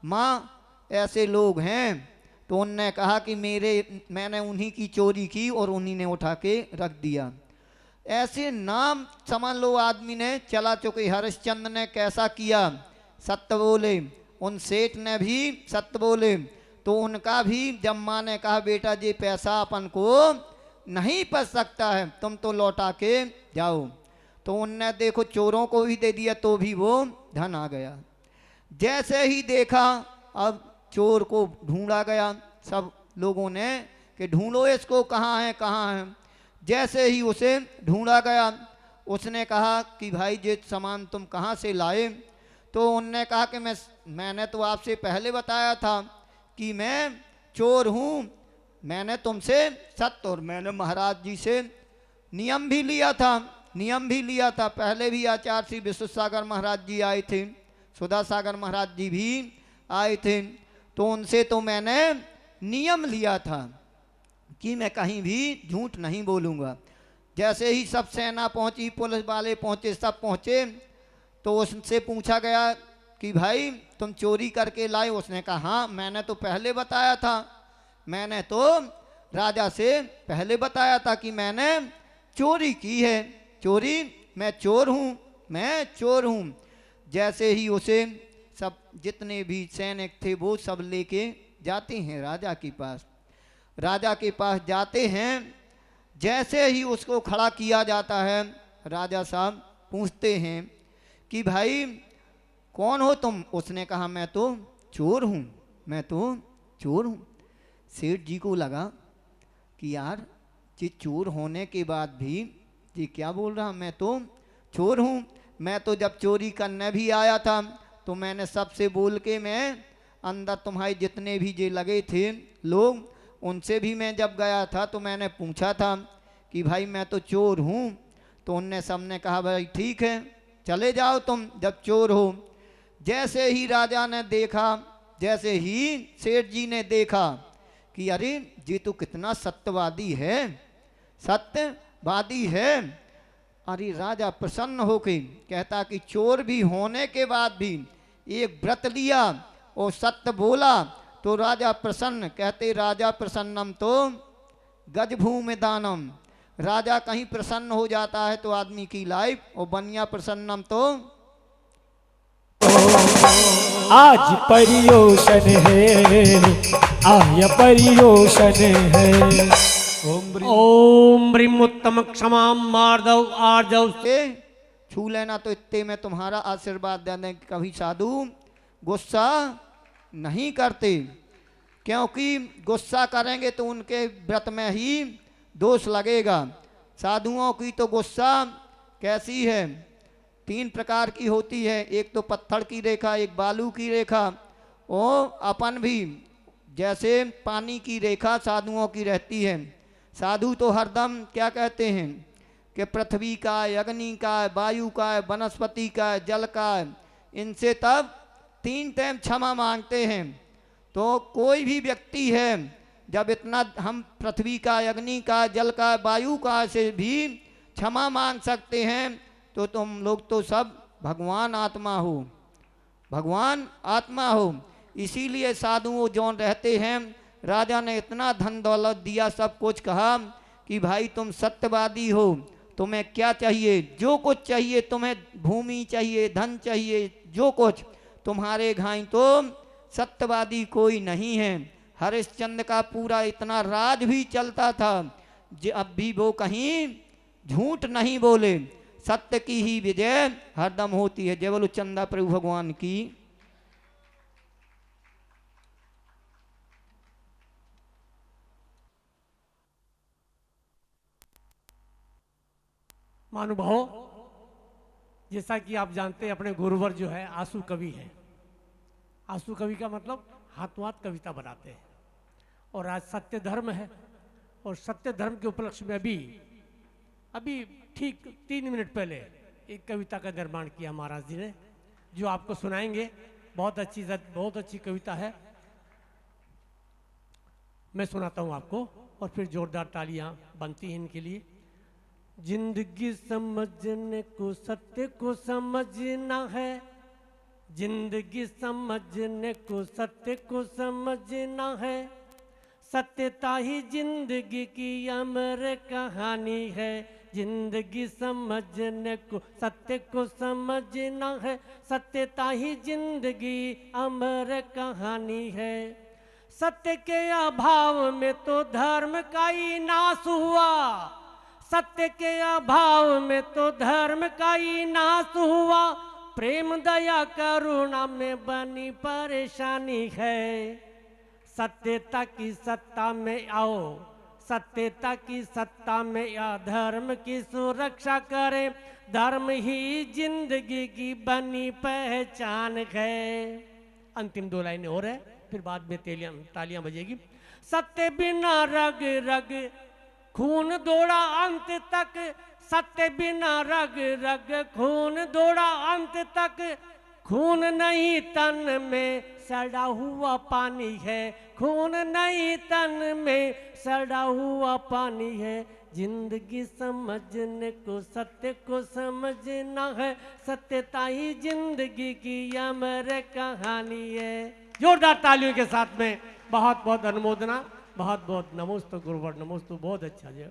माँ ऐसे लोग हैं, तो उनने कहा कि मैंने उन्हीं की चोरी की और उन्हीं ने उठा के रख दिया। ऐसे नाम समझ लो आदमी ने चला चुके। हरिश्चंद्र ने कैसा किया, सत्य बोले, उन सेठ ने भी सत्य बोले, तो उनका भी जब माँ ने कहा बेटा ये पैसा अपन को नहीं पच सकता है, तुम तो लौटा के जाओ, तो उनने देखो चोरों को भी दे दिया तो भी वो धन आ गया। जैसे ही देखा अब चोर को ढूंढा गया, सब लोगों ने कि ढूंढो इसको, कहाँ है। जैसे ही उसे ढूंढा गया, उसने कहा कि भाई ये सामान तुम कहाँ से लाए? तो उनने कहा कि मैंने तो आपसे पहले बताया था कि मैं चोर हूँ, मैंने तुमसे सत्य, और मैंने महाराज जी से नियम भी लिया था। पहले भी आचार्य श्री विश्व सागर महाराज जी आए थे, सुधा सागर महाराज जी भी आए थे, तो उनसे तो मैंने नियम लिया था कि मैं कहीं भी झूठ नहीं बोलूँगा। जैसे ही सब सेना पहुंची, पुलिस वाले पहुंचे, सब पहुंचे, तो उससे पूछा गया कि भाई तुम चोरी करके लाए? उसने कहा हाँ, मैंने तो पहले बताया था, मैंने तो राजा से पहले बताया था कि मैंने चोरी की है, मैं चोर हूँ। जैसे ही उसे सब जितने भी सैनिक थे वो सब लेके जाते हैं राजा के पास जाते हैं। जैसे ही उसको खड़ा किया जाता है, राजा साहब पूछते हैं कि भाई कौन हो तुम? उसने कहा मैं तो चोर हूँ। सेठ जी को लगा कि यार ये चोर होने के बाद भी ये क्या बोल रहा, मैं तो चोर हूँ। मैं तो जब चोरी करने भी आया था तो मैंने सबसे बोल के, मैं अंदर तुम्हारे जितने भी जे लगे थे लोग, उनसे भी मैं जब गया था तो मैंने पूछा था कि भाई मैं तो चोर हूँ। तो उनने सबने कहा भाई ठीक है, चले जाओ तुम जब चोर हो। जैसे ही राजा ने देखा, जैसे ही सेठ जी ने देखा कि अरे ये तो कितना सत्यवादी है। अरे राजा प्रसन्न होके कहता कि चोर भी होने के बाद भी एक व्रत लिया और सत्य बोला तो राजा प्रसन्न। कहते राजा प्रसन्नम तो गज भूमि दानम। राजा कहीं प्रसन्न हो जाता है तो आदमी की लाइफ, और बनिया प्रसन्नम तो आज परियोषण है, आय परियोषण है। ओम ब्रीम उत्तम क्षमा मार्दव आर्जव। छू लेना तो इतने में तुम्हारा आशीर्वाद देने। कभी साधु गुस्सा नहीं करते, क्योंकि गुस्सा करेंगे तो उनके व्रत में ही दोष लगेगा। साधुओं की तो गुस्सा कैसी है, 3 प्रकार की होती है। एक तो पत्थर की रेखा, एक बालू की रेखा, और अपन भी जैसे पानी की रेखा साधुओं की रहती है। साधु तो हरदम क्या कहते हैं कि पृथ्वी का, अग्नि का, वायु का, वनस्पति का, जल का, इनसे तब 3 टाइम क्षमा मांगते हैं। तो कोई भी व्यक्ति है, जब इतना हम पृथ्वी का, अग्नि का, जल का, वायु का से भी क्षमा मांग सकते हैं, तो तुम लोग तो सब भगवान आत्मा हो। इसीलिए साधु जौन रहते हैं, राजा ने इतना धन दौलत दिया, सब कुछ कहा कि भाई तुम सत्यवादी हो, तुम्हें क्या चाहिए? जो कुछ चाहिए तुम्हें, भूमि चाहिए, धन चाहिए, जो कुछ तुम्हारे घाई तो सत्यवादी कोई नहीं है। हरिश्चंद्र का पूरा इतना राज भी चलता था, अब भी वो कहीं झूठ नहीं बोले। सत्य की ही विजय हरदम होती है। जय बोलो चंदा प्रभु भगवान की। महानुभाव, जैसा कि आप जानते हैं अपने गुरुवर जो है आंसू कवि है। आंसू कवि का मतलब हाथों हाथ कविता बनाते हैं। और आज सत्य धर्म है, और सत्य धर्म के उपलक्ष्य में अभी ठीक 3 मिनट पहले एक कविता का निर्माण किया महाराज जी ने, जो आपको सुनाएंगे। बहुत अच्छी कविता है। मैं सुनाता हूं आपको, और फिर जोरदार तालियां बनती हैं इनके लिए। जिंदगी समझने को सत्य को समझना है, जिंदगी समझने को सत्य को समझना है। सत्यता ही जिंदगी की अमर कहानी है। जिंदगी समझने को सत्य को समझना है, सत्यता ही जिंदगी अमर कहानी है। सत्य के अभाव में तो धर्म का ही नाश हुआ, सत्य के अभाव में तो धर्म का ही नाश हुआ। प्रेम दया करुणा में बनी परेशानी है। सत्यता की सत्ता में आओ, सत्यता की सत्ता में या धर्म की सुरक्षा करे, धर्म ही जिंदगी की बनी पहचान है। अंतिम 2 लाइनें और है, फिर बाद में तालियां बजेगी। सत्य बिना रग रग खून दौड़ा अंत तक, सत्य बिना रग रग खून दौड़ा अंत तक, खून नहीं तन में सड़ा हुआ पानी है, खून नहीं तन में सड़ा हुआ पानी है। जिंदगी समझने को सत्य को समझना है, सत्यता ही जिंदगी की अमर कहानी है। जोरदार तालियों के साथ में बहुत बहुत अनुमोदना, बहुत बहुत नमोस्तु गुरुवर, नमोस्तु। बहुत अच्छा जी।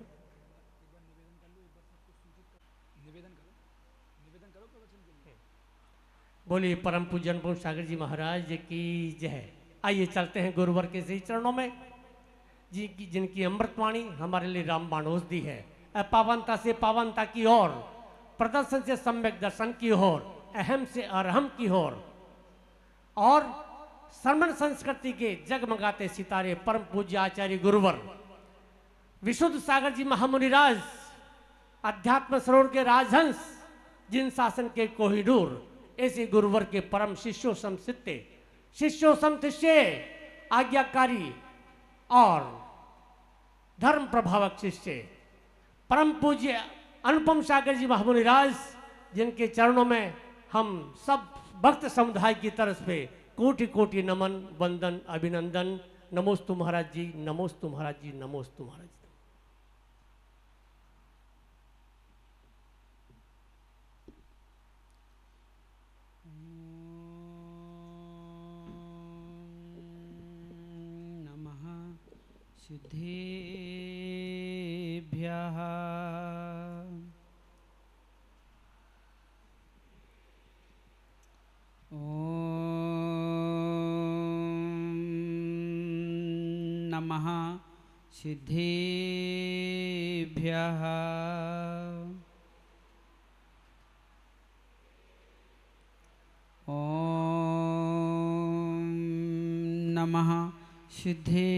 बोलिए परम पूज्य अनुपम सागर जी महाराज की जय। आइए चलते हैं गुरुवर के श्री चरणों में, जिनकी अमृतवाणी हमारे लिए रामबाण औषधि है। अपावनता से पावनता की ओर, प्रदर्शन से सम्यक दर्शन की ओर, अहम से अरहम की ओर, और श्रमण संस्कृति के जगमगाते सितारे परम पूज्य आचार्य गुरुवर विशुद्ध सागर जी महामुनिराज, अध्यात्म सरोवर के राजहंस, जिन शासन के कोहिनूर, ऐसे गुरुवर के परम शिष्यो समशिष्य आज्ञाकारी और धर्म प्रभावक शिष्य परम पूज्य अनुपम सागर जी महामुनिराज, जिनके चरणों में हम सब भक्त समुदाय की तरफ से कोटि कोटि नमन, वंदन, अभिनंदन। नमोस्तु महाराज जी, नमोस्तु महाराज जी, नमोस्तु महाराज जी। सिद्धेभ्यः ॐ नमः सिद्धेभ्यः ॐ नमः सिद्धेभ्यः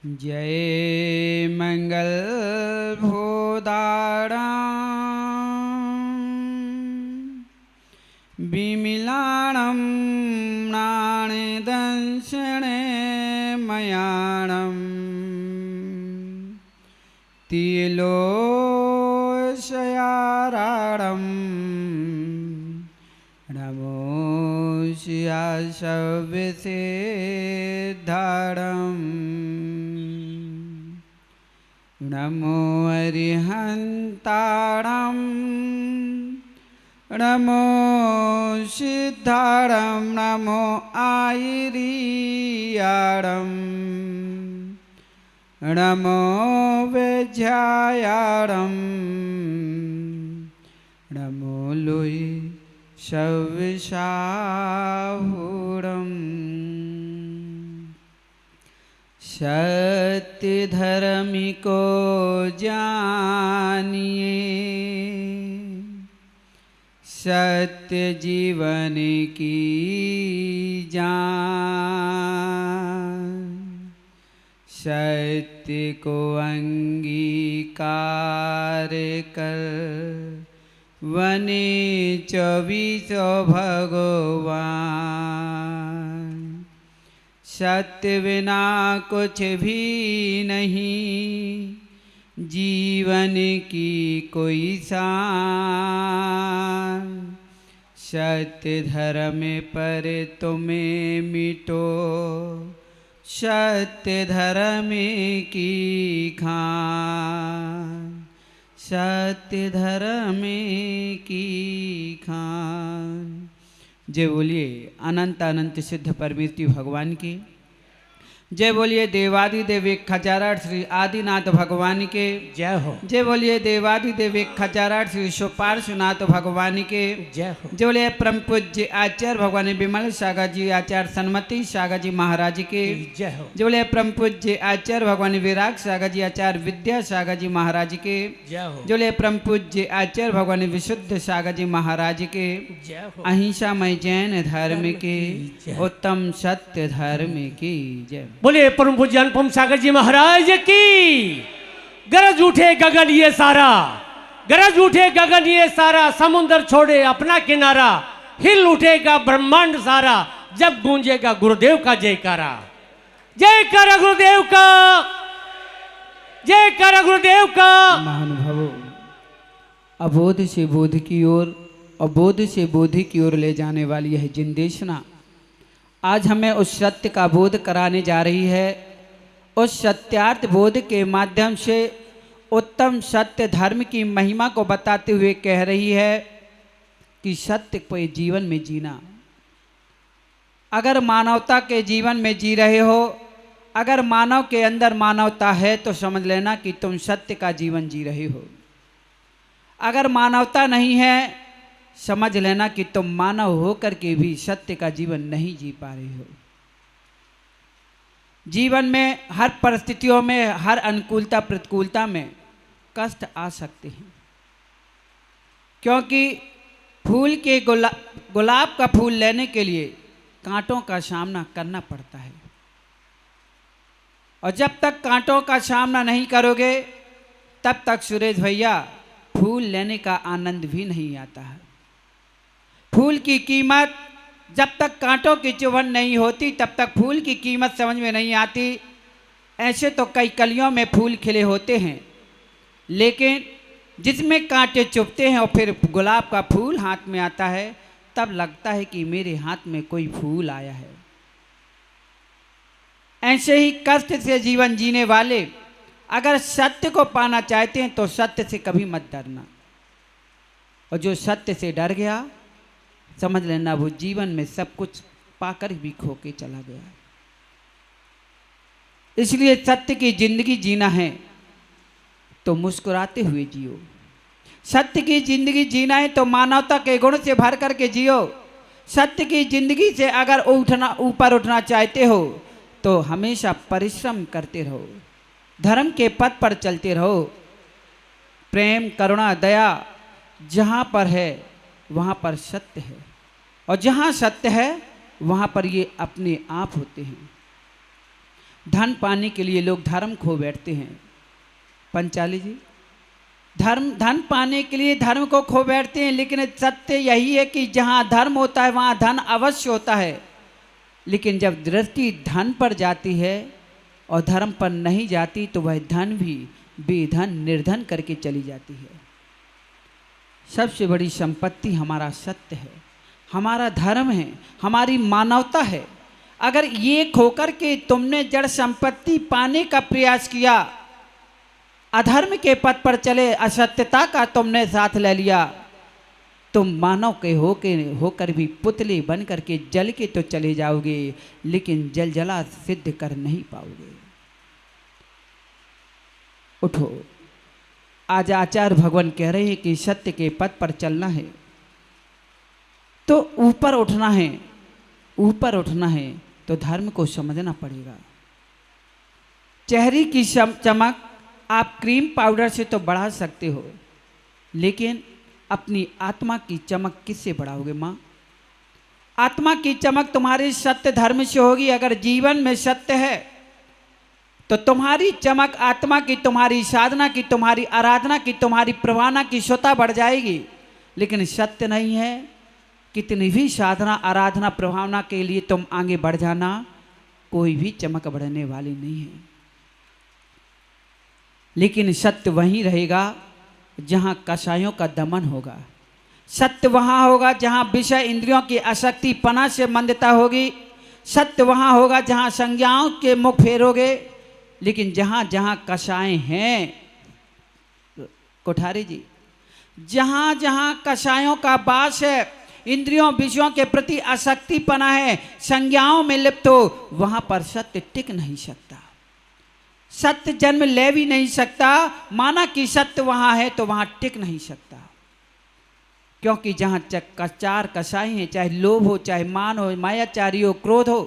जय मंगल भूदारं विमिलाणं नाणेदंशने मयाणं तिलोशयाराडं नमो शियाशविसिद्धारं नमो अरिहन्तारं नमो सिद्धारं नमो आयिरियारं नमो विद्यायारं नमो लोय शविशाहुरम् सत्य धर्मिको जानिए सत्य जीवन की जान सत्य को अंगीकार कर वने 24 भगवान सत्य बिना कुछ भी नहीं जीवन की कोई शान सत्य धर्म पर तुम्हें मिटो सत्य धर्म की खान सत्य धर्म की खान। जय बोलिए अनंत अनंत सिद्ध परमेश्वर भगवान की। जय बोलिए देवादिदेव एक खचाराट श्री आदिनाथ भगवान के। जय हो। जय बोलिए देवादिदेव एक खचाराट श्री सुपार्श्वनाथ भगवान के। जय हो। जय बोलिए परम पूज्य आचार्य भगवान विमल सागर जी आचार्य सन्मति सागर जी महाराज के। जय हो। जय बोलिए परम पूज्य आचार्य भगवान विराग सागर जी आचार्य विद्या सागर जी महाराज के। जय हो। जय बोलिए परम पूज्य आचार्य भगवान विशुद्ध सागर जी महाराज के। जय हो। अहिंसामय जैन धर्म के जय। उत्तम सत्य धर्म की जय। बोले परम पूज्य अनुपम सागर जी महाराज की। गरज उठे गगन ये सारा, गरज उठे गगन ये सारा, समुद्र छोड़े अपना किनारा, हिल उठेगा ब्रह्मांड सारा, जब गूंजेगा गुरुदेव का जयकारा। जयकारा गुरुदेव का, जयकारा गुरुदेव का। महानुभावों, अबोध से बोध की ओर, अबोध से बोध की ओर ले जाने वाली यह जिंदेशना आज हमें उस सत्य का बोध कराने जा रही है। उस सत्यार्थ बोध के माध्यम से उत्तम सत्य धर्म की महिमा को बताते हुए कह रही है कि सत्य को जीवन में जीना। अगर मानवता के जीवन में जी रहे हो, अगर मानव के अंदर मानवता है तो समझ लेना कि तुम सत्य का जीवन जी रहे हो। अगर मानवता नहीं है, समझ लेना कि तुम मानव होकर के भी सत्य का जीवन नहीं जी पा रहे हो। जीवन में हर परिस्थितियों में, हर अनुकूलता प्रतिकूलता में कष्ट आ सकते हैं, क्योंकि फूल के गुलाब का फूल लेने के लिए कांटों का सामना करना पड़ता है, और जब तक कांटों का सामना नहीं करोगे तब तक सुरेश भैया फूल लेने का आनंद भी नहीं आता है। फूल की कीमत जब तक कांटों की चुभन नहीं होती तब तक फूल की कीमत समझ में नहीं आती। ऐसे तो कई कलियों में फूल खिले होते हैं, लेकिन जिसमें कांटे चुभते हैं और फिर गुलाब का फूल हाथ में आता है, तब लगता है कि मेरे हाथ में कोई फूल आया है। ऐसे ही कष्ट से जीवन जीने वाले अगर सत्य को पाना चाहते हैं तो सत्य से कभी मत डरना, और जो सत्य से डर गया समझ लेना वो जीवन में सब कुछ पाकर भी खो के चला गया। इसलिए सत्य की जिंदगी जीना है तो मुस्कुराते हुए जियो। सत्य की जिंदगी जीना है तो मानवता के गुण से भर करके जियो। सत्य की जिंदगी से अगर ऊपर उठना चाहते हो तो हमेशा परिश्रम करते रहो, धर्म के पथ पर चलते रहो। प्रेम करुणा दया जहाँ पर है वहाँ पर सत्य है, और जहाँ सत्य है वहाँ पर ये अपने आप होते हैं। धन पाने के लिए लोग धर्म खो बैठते हैं। पंचाली जी, धन पाने के लिए धर्म को खो बैठते हैं, लेकिन सत्य यही है कि जहाँ धर्म होता है वहाँ धन अवश्य होता है, लेकिन जब दृष्टि धन पर जाती है और धर्म पर नहीं जाती तो वह धन भी बेधन निर्धन करके चली जाती है। सबसे बड़ी संपत्ति हमारा सत्य है, हमारा धर्म है, हमारी मानवता है। अगर ये खोकर के तुमने जड़ संपत्ति पाने का प्रयास किया, अधर्म के पथ पर चले, असत्यता का तुमने साथ ले लिया, तुम मानव के होकर भी पुतले बन करके जल के तो चले जाओगे, लेकिन जला सिद्ध कर नहीं पाओगे। उठो, आज आचार्य भगवान कह रहे हैं कि सत्य के पथ पर चलना है तो ऊपर उठना है, ऊपर उठना है तो धर्म को समझना पड़ेगा। चेहरे की चमक आप क्रीम पाउडर से तो बढ़ा सकते हो, लेकिन अपनी आत्मा की चमक किससे बढ़ाओगे माँ? आत्मा की चमक तुम्हारे सत्य धर्म से होगी। अगर जीवन में सत्य है तो तुम्हारी चमक आत्मा की, तुम्हारी साधना की, तुम्हारी आराधना की, तुम्हारी प्रवाहना की स्वतः बढ़ जाएगी। लेकिन सत्य नहीं है, कितनी भी साधना आराधना प्रभावना के लिए तुम आगे बढ़ जाना, कोई भी चमक बढ़ने वाली नहीं है। लेकिन सत्य वहीं रहेगा जहाँ कषायों का दमन होगा। सत्य वहाँ होगा जहाँ विषय इंद्रियों की आसक्ति पना से मंदता होगी। सत्य वहाँ होगा जहाँ संज्ञाओं के मुख फेरोगे। लेकिन जहाँ जहाँ कषाय हैं, कोठारी जी, जहाँ जहाँ कषायों का वास है, इंद्रियों विषयों के प्रति आसक्ति पना है, संज्ञाओं में लिप्त हो, वहां पर सत्य टिक नहीं सकता, सत्य जन्म ले भी नहीं सकता। माना कि सत्य वहां है तो वहां टिक नहीं सकता, क्योंकि जहां चार कसाई हैं, चाहे लोभ हो, चाहे मान हो, मायाचारी हो, क्रोध हो,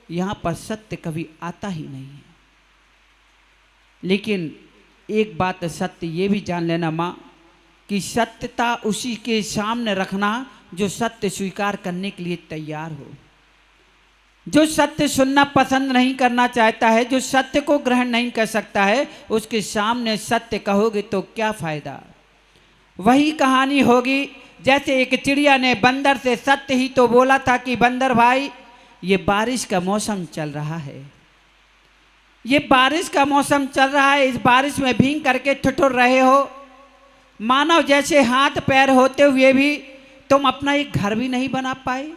यहां पर सत्य कभी आता ही नहीं है। लेकिन एक बात सत्य ये भी जान लेना माँ, कि सत्यता उसी के सामने रखना जो सत्य स्वीकार करने के लिए तैयार हो, जो सत्य सुनना पसंद नहीं करना चाहता है, जो सत्य को ग्रहण नहीं कर सकता है, उसके सामने सत्य कहोगे तो क्या फायदा। वही कहानी होगी जैसे एक चिड़िया ने बंदर से सत्य ही तो बोला था कि बंदर भाई ये बारिश का मौसम चल रहा है, ये बारिश का मौसम चल रहा है, इस बारिश में भीग करके ठिठुर रहे हो, मानव जैसे हाथ पैर होते हुए भी तुम अपना एक घर भी नहीं बना पाए।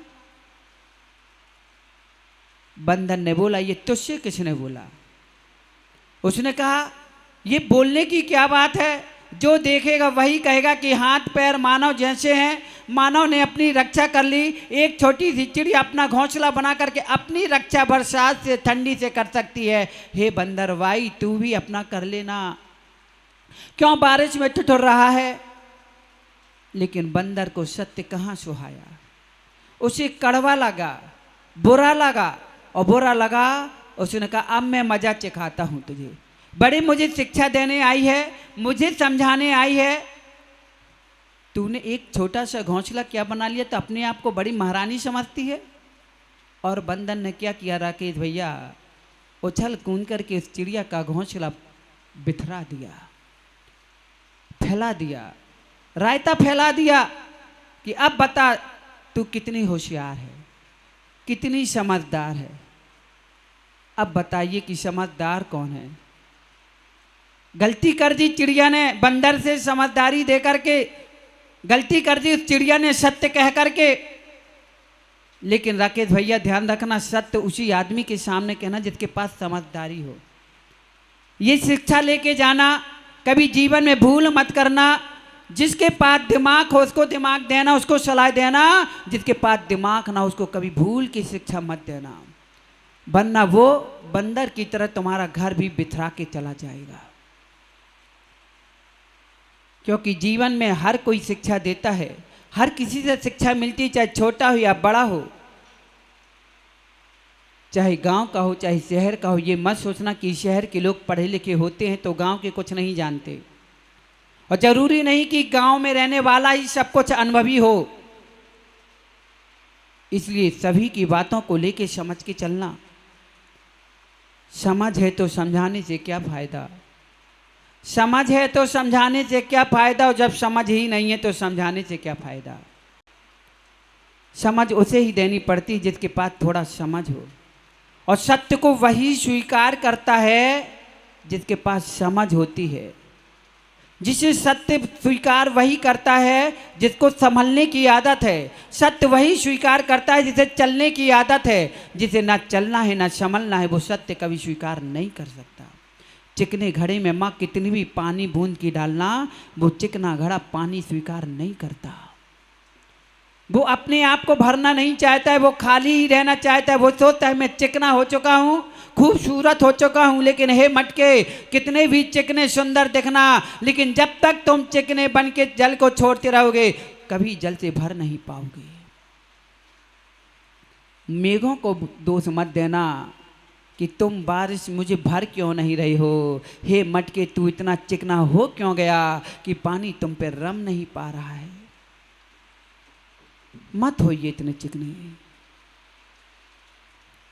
बंदर ने बोला ये तुझसे किसने बोला। उसने कहा ये बोलने की क्या बात है, जो देखेगा वही कहेगा कि हाथ पैर मानव जैसे हैं, मानव ने अपनी रक्षा कर ली। एक छोटी सी चिड़िया अपना घोंसला बना करके अपनी रक्षा बरसात से ठंडी से कर सकती है, हे बंदर भाई तू भी अपना कर लेना, क्यों बारिश में ठिठुर रहा है। लेकिन बंदर को सत्य कहाँ सुहाया, उसे कड़वा लगा, बुरा लगा, और बुरा लगा उसने कहा अब मैं मजा चिखाता हूं तुझे, बड़े मुझे शिक्षा देने आई है, मुझे समझाने आई है, तूने एक छोटा सा घोंसला क्या बना लिया तो अपने आप को बड़ी महारानी समझती है। और बंदर ने क्या किया राकेश भैया, उछल कूद करके उस चिड़िया का घोंसला बिथरा दिया, फैला दिया, रायता फैला दिया कि अब बता तू कितनी होशियार है, कितनी समझदार है। अब बताइए कि समझदार कौन है। गलती कर दी चिड़िया ने बंदर से समझदारी दे करके, गलती कर दी उस चिड़िया ने सत्य कह करके। लेकिन राकेश भैया ध्यान रखना, सत्य उसी आदमी के सामने कहना जिसके पास समझदारी हो। ये शिक्षा लेके जाना, कभी जीवन में भूल मत करना। जिसके पास दिमाग हो उसको दिमाग देना, उसको सलाह देना, जिसके पास दिमाग ना उसको कभी भूल की शिक्षा मत देना, वरना वो बंदर की तरह तुम्हारा घर भी बिथरा के चला जाएगा। क्योंकि जीवन में हर कोई शिक्षा देता है, हर किसी से शिक्षा मिलती है, चाहे छोटा हो या बड़ा हो, चाहे गांव का हो चाहे शहर का हो। ये मत सोचना कि शहर के लोग पढ़े लिखे होते हैं तो गांव के कुछ नहीं जानते, और जरूरी नहीं कि गांव में रहने वाला ही सब कुछ अनुभवी हो। इसलिए सभी की बातों को लेके समझ के चलना। समझ है तो समझाने से क्या फायदा, समझ है तो समझाने से क्या फायदा, और जब समझ ही नहीं है तो समझाने से क्या फायदा। समझ उसे ही देनी पड़ती जिसके पास थोड़ा समझ हो, और सत्य को वही स्वीकार करता है जिसके पास समझ होती है। जिसे सत्य स्वीकार वही करता है जिसको संभलने की आदत है। सत्य वही स्वीकार करता है जिसे चलने की आदत है। जिसे ना चलना है ना संभलना है वो सत्य कभी स्वीकार नहीं कर सकता। चिकने घड़े में माँ कितनी भी पानी बूंद की डालना, वो चिकना घड़ा पानी स्वीकार नहीं करता। वो अपने आप को भरना नहीं चाहता है, वो खाली ही रहना चाहता है। वो सोचता है मैं चिकना हो चुका हूँ, खूबसूरत हो चुका हूँ, लेकिन हे मटके कितने भी चिकने सुंदर दिखना, लेकिन जब तक तुम चिकने बन के जल को छोड़ते रहोगे कभी जल से भर नहीं पाओगे। मेघों को दोष मत देना कि तुम बारिश मुझे भर क्यों नहीं रही हो। हे मटके तू इतना चिकना हो क्यों गया कि पानी तुम पे रम नहीं पा रहा है। मत होइए इतने चिकने।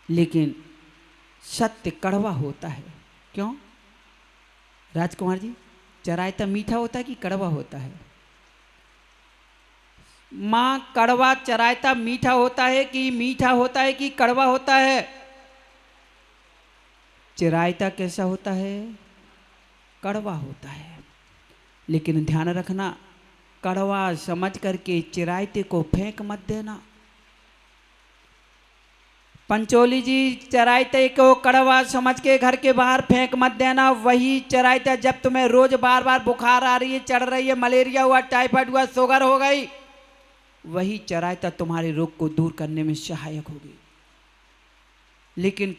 लेकिन सत्य कड़वा होता है। क्यों राजकुमार जी, चरायता मीठा होता है कि कड़वा होता है? माँ कड़वा चरायता मीठा होता है कि मीठा होता है कि कड़वा होता है? चरायता कैसा होता है? कड़वा होता है। लेकिन ध्यान रखना, कड़वा समझ करके चिरायते को फेंक मत देना। पंचोली जी, चरायते को कड़वा समझ के घर के बाहर फेंक मत देना। वही चरायता जब तुम्हें रोज बार बार बुखार आ रही है, चढ़ रही है, मलेरिया हुआ, टाइफाइड हुआ, शुगर हो गई, वही चरायता तुम्हारे रोग को दूर करने में सहायक होगी। लेकिन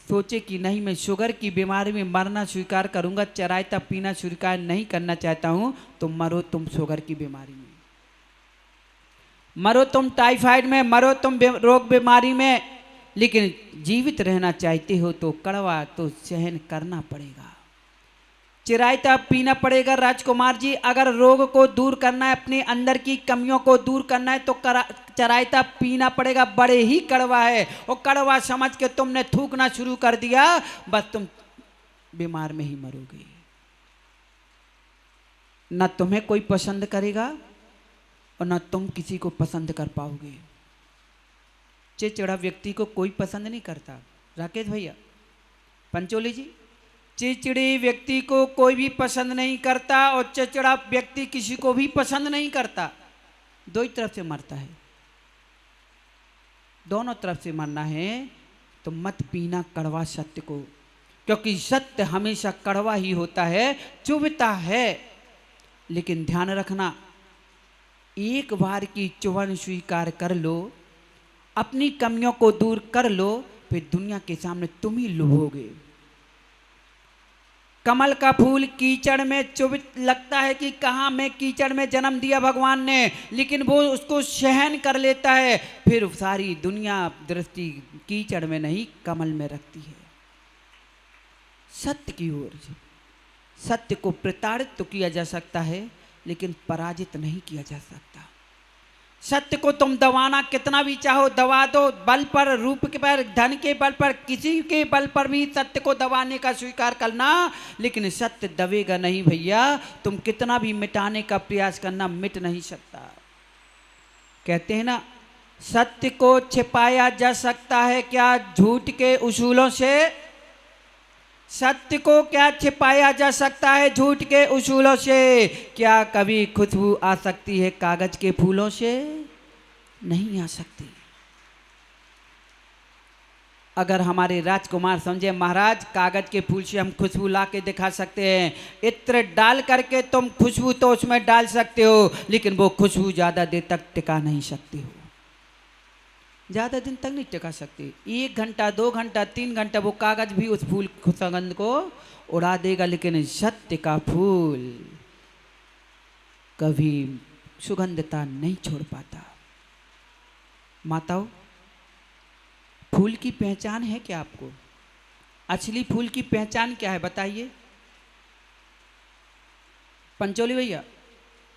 सोचे कि नहीं, मैं शुगर की बीमारी में मरना स्वीकार करूंगा, चरायता पीना स्वीकार नहीं करना चाहता हूं, तो मरो तुम शुगर की बीमारी में, मरो तुम टाइफाइड में, मरो तुम रोग बीमारी में, लेकिन जीवित रहना चाहते हो तो कड़वा तो सहन करना पड़ेगा, चिरायता पीना पड़ेगा। राजकुमार जी, अगर रोग को दूर करना है, अपने अंदर की कमियों को दूर करना है, तो चरायता पीना पड़ेगा। बड़े ही कड़वा है, और कड़वा समझ के तुमने थूकना शुरू कर दिया, बस तुम बीमार में ही मरोगे। न तुम्हें कोई पसंद करेगा और न तुम किसी को पसंद कर पाओगे। चिड़चिड़ा व्यक्ति को कोई पसंद नहीं करता। राकेश भैया, पंचोली जी, चिड़चिड़े व्यक्ति को कोई भी पसंद नहीं करता, और चिड़चिड़ा व्यक्ति किसी को भी पसंद नहीं करता। दो ही तरफ से मरता है, दोनों तरफ से मरना है। तो मत पीना कड़वा सत्य को, क्योंकि सत्य हमेशा कड़वा ही होता है, चुभता है। लेकिन ध्यान रखना, एक बार की चुभन स्वीकार कर लो, अपनी कमियों को दूर कर लो, फिर दुनिया के सामने तुम ही लुभोगे। कमल का फूल कीचड़ में चुभित लगता है कि कहाँ में कीचड़ में जन्म दिया भगवान ने, लेकिन वो उसको सहन कर लेता है, फिर सारी दुनिया दृष्टि कीचड़ में नहीं कमल में रखती है। सत्य की ओर, सत्य को प्रताड़ित तो किया जा सकता है, लेकिन पराजित नहीं किया जा सकता। सत्य को तुम दबाना कितना भी चाहो दबा दो, बल पर, रूप के पर, धन के बल पर, किसी के बल पर भी सत्य को दबाने का स्वीकार करना, लेकिन सत्य दबेगा नहीं भैया। तुम कितना भी मिटाने का प्रयास करना, मिट नहीं सकता। कहते हैं ना, सत्य को छिपाया जा सकता है क्या झूठ के उसूलों से? सत्य को क्या छिपाया जा सकता है झूठ के उसूलों से? क्या कभी खुशबू आ सकती है कागज के फूलों से? नहीं आ सकती। अगर हमारे राजकुमार समझे महाराज कागज के फूल से हम खुशबू ला के दिखा सकते हैं, इत्र डाल करके तुम खुशबू तो उसमें डाल सकते हो, लेकिन वो खुशबू ज्यादा देर तक टिका नहीं सकती हो, ज़्यादा दिन तक नहीं टिका सकती। 1 घंटा, 2 घंटा, 3 घंटा वो कागज भी उस फूल सुगंध को उड़ा देगा, लेकिन सत्य का फूल कभी सुगंधता नहीं छोड़ पाता। माताओं, फूल की पहचान है क्या आपको? असली फूल की पहचान क्या है बताइए? पंचोली भैया,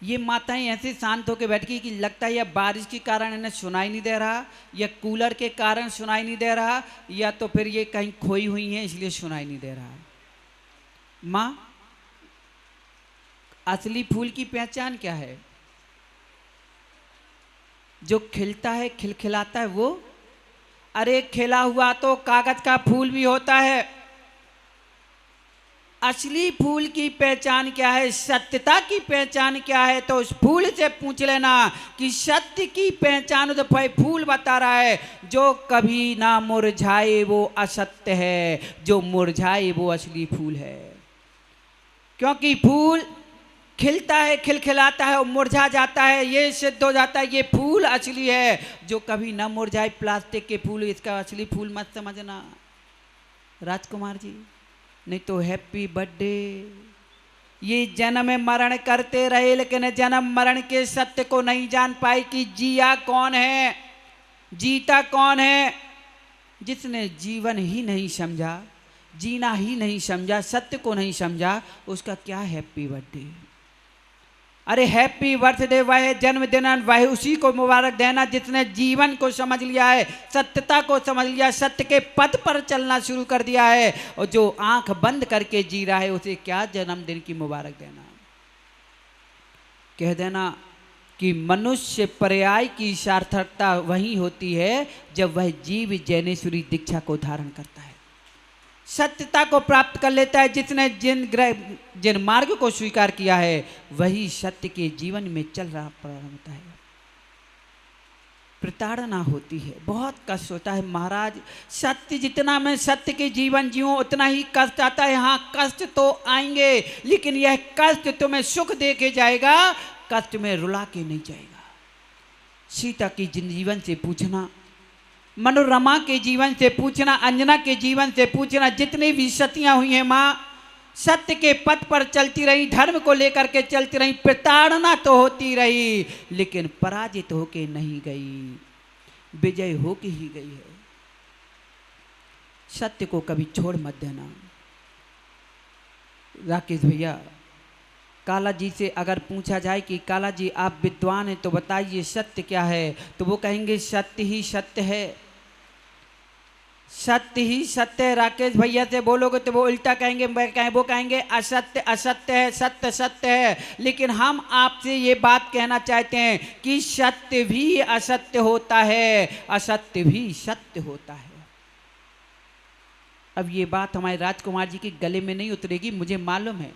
ये माताएं ऐसे शांत होकर बैठ गई कि लगता है या बारिश के कारण इन्हें सुनाई नहीं दे रहा, या कूलर के कारण सुनाई नहीं दे रहा, या तो फिर ये कहीं खोई हुई हैं इसलिए सुनाई नहीं दे रहा। माँ, असली फूल की पहचान क्या है? जो खिलता है, खिलखिलाता है वो? अरे खिला हुआ तो कागज का फूल भी होता है। असली फूल की पहचान क्या है, सत्यता की पहचान क्या है? तो उस फूल से पूछ लेना कि सत्य की पहचान तो फूल बता रहा है। जो कभी ना मुरझाए वो असत्य है, जो मुरझाए वो असली फूल है। क्योंकि फूल खिलता है, खिलखिलाता है और मुरझा जाता है, ये सिद्ध हो जाता है ये फूल असली है। जो कभी ना मुरझाए प्लास्टिक के फूल, इसका असली फूल मत समझना राजकुमार जी, नहीं तो हैप्पी बर्थडे। ये जन्म मरण करते रहे, लेकिन जन्म मरण के सत्य को नहीं जान पाए कि जिया कौन है, जीता कौन है। जिसने जीवन ही नहीं समझा, जीना ही नहीं समझा, सत्य को नहीं समझा, उसका क्या हैप्पी बर्थडे? अरे हैप्पी बर्थडे वह जन्मदिन, वह उसी को मुबारक देना जिसने जीवन को समझ लिया है, सत्यता को समझ लिया, सत्य के पथ पर चलना शुरू कर दिया है। और जो आंख बंद करके जी रहा है उसे क्या जन्मदिन की मुबारक देना? कह देना कि मनुष्य पर्याय की सार्थकता वही होती है जब वह जीव जैनेश्वरी दीक्षा को धारण करता है, सत्यता को प्राप्त कर लेता है। जिसने जिन मार्ग को स्वीकार किया है वही सत्य के जीवन में चल रहा प्रारंभ होता है। प्रताड़ना होती है, बहुत कष्ट होता है महाराज। सत्य जितना मैं सत्य के जीवन जीऊं उतना ही कष्ट आता है। हाँ, कष्ट तो आएंगे, लेकिन यह कष्ट तुम्हें सुख दे के जाएगा, कष्ट में रुला के नहीं जाएगा। सीता की जीवन से पूछना, मनोरमा के जीवन से पूछना, अंजना के जीवन से पूछना, जितनी भी सतियां हुई हैं माँ, सत्य के पथ पर चलती रही, धर्म को लेकर के चलती रही, प्रताड़ना तो होती रही लेकिन पराजित होके नहीं गई, विजय होके ही गई है। सत्य को कभी छोड़ मत देना। राकेश भैया, काला जी से अगर पूछा जाए कि काला जी आप विद्वान हैं तो बताइए सत्य क्या है, तो वो कहेंगे सत्य ही सत्य है, सत्य ही सत्य है। राकेश भैया से बोलोगे तो वो उल्टा कहेंगे, वो कहेंगे असत्य असत्य है, सत्य सत्य है। लेकिन हम आपसे ये बात कहना चाहते हैं कि सत्य भी असत्य होता है, असत्य भी सत्य होता है। अब ये बात हमारे राजकुमार जी के गले में नहीं उतरेगी, मुझे मालूम है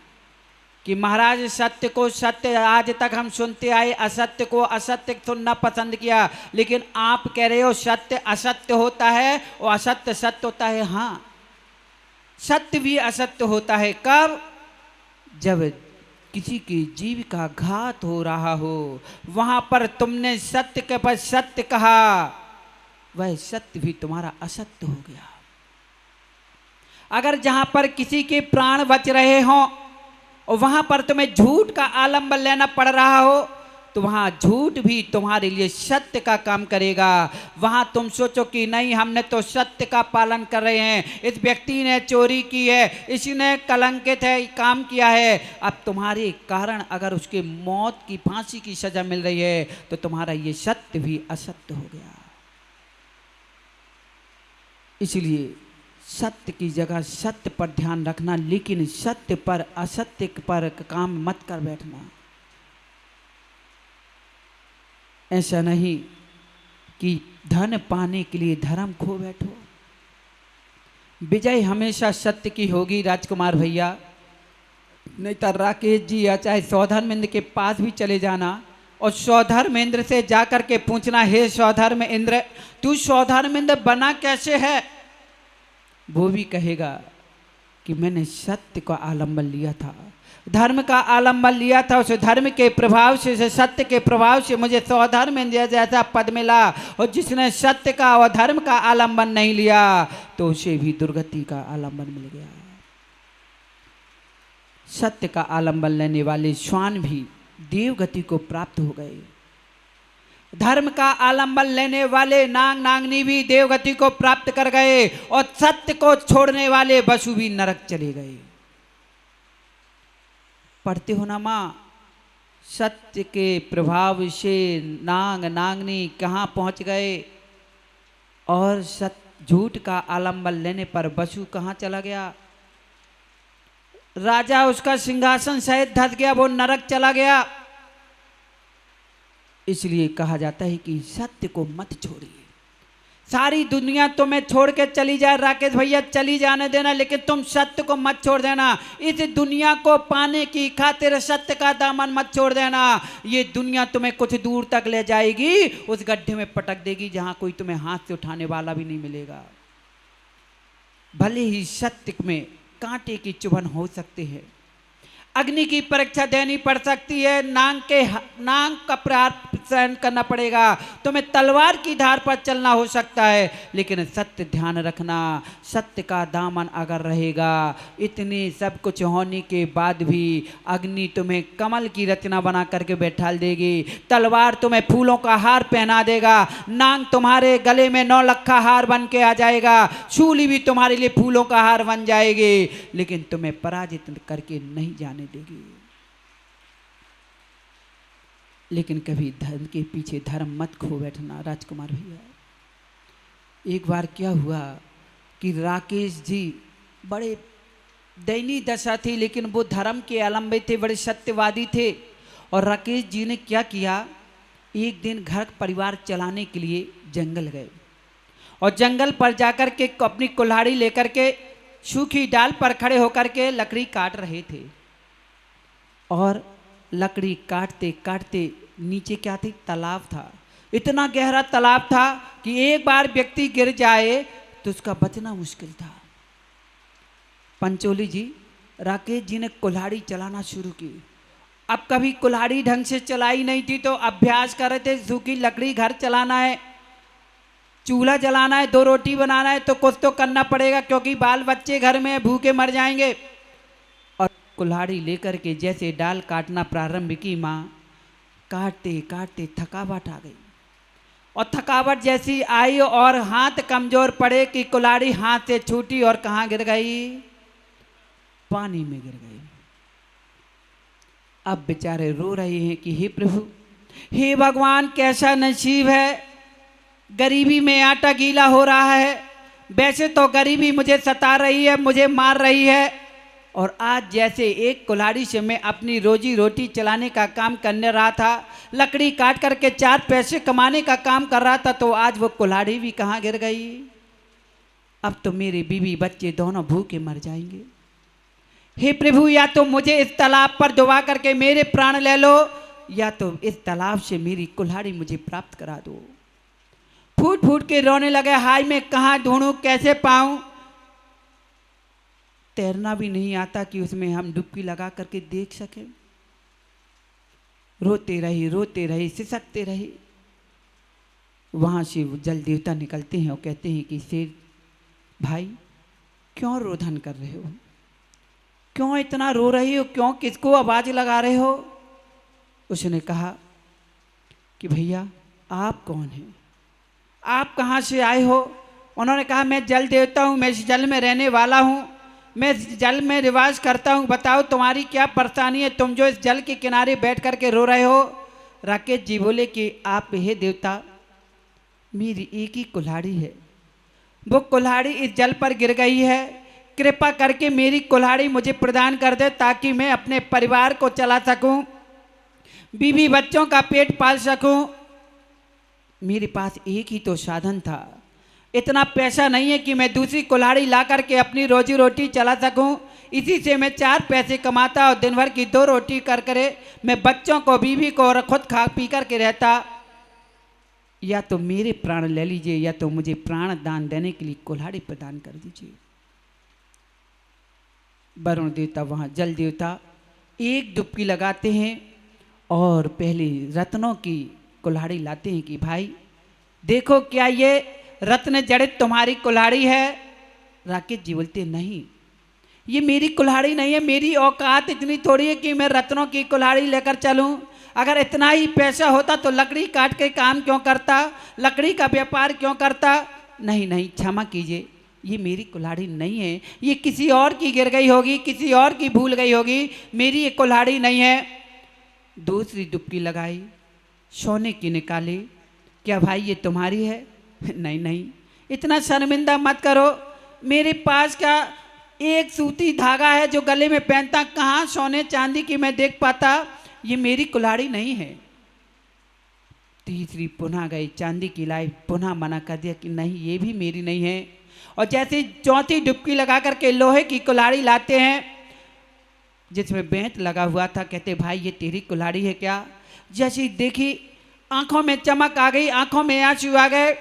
कि महाराज सत्य को सत्य आज तक हम सुनते आए, असत्य को असत्य सुनना पसंद किया, लेकिन आप कह रहे हो सत्य असत्य होता है और असत्य सत्य होता है। हाँ, सत्य भी असत्य होता है। कब? जब किसी के जीव का घात हो रहा हो, वहां पर तुमने सत्य के पर सत्य कहा, वह सत्य भी तुम्हारा असत्य हो गया। अगर जहां पर किसी के प्राण बच रहे हों और वहां पर तुम्हें झूठ का आलंबन लेना पड़ रहा हो, तो वहां झूठ भी तुम्हारे लिए सत्य का काम करेगा। वहां तुम सोचो कि नहीं, हमने तो सत्य का पालन कर रहे हैं, इस व्यक्ति ने चोरी की है, इसने कलंकित है काम किया है, अब तुम्हारे कारण अगर उसके मौत की फांसी की सजा मिल रही है तो तुम्हारा ये सत्य भी असत्य हो गया। इसलिए सत्य की जगह सत्य पर ध्यान रखना, लेकिन सत्य पर असत्य पर काम मत कर बैठना। ऐसा नहीं कि धन पाने के लिए धर्म खो बैठो। विजय हमेशा सत्य की होगी राजकुमार भैया। नहीं तो राकेश जी या चाहे सौधर्मेंद्र के पास भी चले जाना और सौधर्मेंद्र से जाकर के पूछना, हे सौधर्मेंद्र तू सौधर्मेंद्र बना कैसे है? वो भी कहेगा कि मैंने सत्य का आलंबन लिया था, धर्म का आलंबन लिया था, उस धर्म के प्रभाव से, सत्य के प्रभाव से मुझे सौधर्मेंद्र जैसा पद मिला। और जिसने सत्य का और धर्म का आलंबन नहीं लिया तो उसे भी दुर्गति का आलंबन मिल गया। सत्य का आलंबन लेने वाले श्वान भी देवगति को प्राप्त हो गए। धर्म का आलंबन लेने वाले नाग नागनी भी देवगति को प्राप्त कर गए और सत्य को छोड़ने वाले वसु भी नरक चले गए। पढ़ते हो ना माँ, सत्य के प्रभाव से नाग नागनी कहाँ पहुंच गए और झूठ का आलंबन लेने पर वसु कहाँ चला गया? राजा उसका सिंहासन सहित धस गया, वो नरक चला गया। इसलिए कहा जाता है कि सत्य को मत छोड़िए। सारी दुनिया तुम्हें छोड़ के चली जाए राकेश भैया, चली जाने देना, लेकिन तुम सत्य को मत छोड़ देना। इस दुनिया को पाने की खातिर सत्य का दामन मत छोड़ देना। ये दुनिया तुम्हें कुछ दूर तक ले जाएगी, उस गड्ढे में पटक देगी जहां कोई तुम्हें हाथ से उठाने वाला भी नहीं मिलेगा। भले ही सत्य में कांटे की चुभन हो सकती है, अग्नि की परीक्षा देनी पड़ सकती है, नांग का प्रहार सहन करना पड़ेगा, तुम्हें तलवार की धार पर चलना हो सकता है, लेकिन सत्य ध्यान रखना, सत्य का दामन अगर रहेगा, इतने सब कुछ होने के बाद भी अग्नि तुम्हें कमल की रचना बना करके बैठा देगी, तलवार तुम्हें फूलों का हार पहना देगा, नांग तुम्हारे गले में 9 लखा हार बन के आ जाएगा, शूली भी तुम्हारे लिए फूलों का हार बन जाएगी, लेकिन तुम्हें पराजित करके नहीं जाने देगी। लेकिन कभी धर्म के पीछे धर्म मत खो बैठना राजकुमार भैया। एक बार क्या हुआ कि राकेश जी बड़े दयनीय दशा थी, लेकिन वो धर्म के अवलंबी थे, बड़े सत्यवादी थे। और राकेश जी ने क्या किया, एक दिन घर परिवार चलाने के लिए जंगल गए और जंगल पर जाकर के अपनी कुल्हाड़ी लेकर के सूखी डाल पर खड़े होकर के लकड़ी काट रहे थे। और लकड़ी काटते काटते नीचे क्या थी, तालाब था। इतना गहरा तालाब था कि एक बार व्यक्ति गिर जाए तो उसका बचना मुश्किल था। पंचोली जी, राकेश जी ने कुल्हाड़ी चलाना शुरू की अब कभी कुल्हाड़ी ढंग से चलाई नहीं थी तो अभ्यास कर रहे थे, सूखी लकड़ी घर चलाना है, चूल्हा जलाना है, 2 रोटी बनाना है तो कुछ तो करना पड़ेगा क्योंकि बाल बच्चे घर में भूखे मर जाएंगे। और कुल्हाड़ी लेकर के जैसे डाल काटना प्रारंभ की माँ, काटते काटते थकावट आ गई। और थकावट जैसी आई और हाथ कमजोर पड़े कि कुल्हाड़ी हाथ से छूटी और कहाँ गिर गई? पानी में गिर गई। अब बेचारे रो रहे हैं कि हे प्रभु, हे भगवान, कैसा नसीब है, गरीबी में आटा गीला हो रहा है। वैसे तो गरीबी मुझे सता रही है, मुझे मार रही है, और आज जैसे एक कुल्हाड़ी से मैं अपनी रोजी रोटी चलाने का काम करने रहा था, लकड़ी काट करके 4 पैसे कमाने का काम कर रहा था, तो आज वो कुल्हाड़ी भी कहाँ गिर गई? अब तो मेरे बीवी बच्चे दोनों भूखे मर जाएंगे। हे प्रभु, या तो मुझे इस तालाब पर डुबा करके मेरे प्राण ले लो, या तो इस तालाब से मेरी कुल्हाड़ी मुझे प्राप्त करा दो। फूट फूट के रोने लगे, हाय मैं कहाँ ढूंढूं, कैसे पाऊं? तैरना भी नहीं आता कि उसमें हम डुबकी लगा करके देख सके। रोते रहे, सिसकते रहे। वहां से जल देवता निकलते हैं और कहते हैं कि शेर भाई, क्यों रोधन कर रहे हो, क्यों इतना रो रही हो, क्यों किसको आवाज लगा रहे हो? उसने कहा कि भैया आप कौन हैं, आप कहाँ से आए हो? उन्होंने कहा मैं जल देवता हूँ, मैं इस जल में रहने वाला हूँ, मैं इस जल में निवास करता हूँ, बताओ तुम्हारी क्या परेशानी है, तुम जो इस जल के किनारे बैठ करके रो रहे हो? राकेश जी बोले कि आप हे देवता, मेरी एक ही कुल्हाड़ी है, वो कुल्हाड़ी इस जल पर गिर गई है, कृपा करके मेरी कुल्हाड़ी मुझे प्रदान कर दे ताकि मैं अपने परिवार को चला सकूं, बीवी बच्चों का पेट पाल सकूं। मेरे पास एक ही तो साधन था, इतना पैसा नहीं है कि मैं दूसरी कुल्हाड़ी ला करके अपनी रोजी रोटी चला सकूं। इसी से मैं 4 पैसे कमाता और दिन भर की 2 रोटी कर करे मैं बच्चों को, बीवी को और खुद खा पी करके रहता। या तो मेरे प्राण ले लीजिए या तो मुझे प्राण दान देने के लिए कुल्हाड़ी प्रदान कर दीजिए। वरुण देवता, वहाँ जल देवता एक डुबकी लगाते हैं और पहले रत्नों की कुल्हाड़ी लाते हैं कि भाई देखो क्या ये रत्न जड़ित तुम्हारी कुल्हाड़ी है? राकेश जी बोलते नहीं, ये मेरी कुल्हाड़ी नहीं है, मेरी औकात इतनी थोड़ी है कि मैं रत्नों की कुल्हाड़ी लेकर चलूं। अगर इतना ही पैसा होता तो लकड़ी काट के काम क्यों करता, लकड़ी का व्यापार क्यों करता? नहीं नहीं, क्षमा कीजिए, ये मेरी कुल्हाड़ी नहीं है, ये किसी और की गिर गई होगी, किसी और की भूल गई होगी, मेरी ये कुल्हाड़ी नहीं है। दूसरी डुबकी लगाई, सोने की निकाली, क्या भाई ये तुम्हारी है? नहीं नहीं, इतना शर्मिंदा मत करो, मेरे पास का एक सूती धागा है जो गले में पहनता, कहाँ सोने चांदी की मैं देख पाता, ये मेरी कुल्हाड़ी नहीं है। तीसरी पुनः गई, चांदी की लाई, पुनः मना कर दिया कि नहीं ये भी मेरी नहीं है। और जैसे चौथी डुबकी लगा करके लोहे की कुल्हाड़ी लाते हैं जिसमें बेंत लगा हुआ था, कहते भाई ये तेरी कुल्हाड़ी है क्या? जैसे देखी आंखों में चमक आ गई, आंखों में आंसू आ गए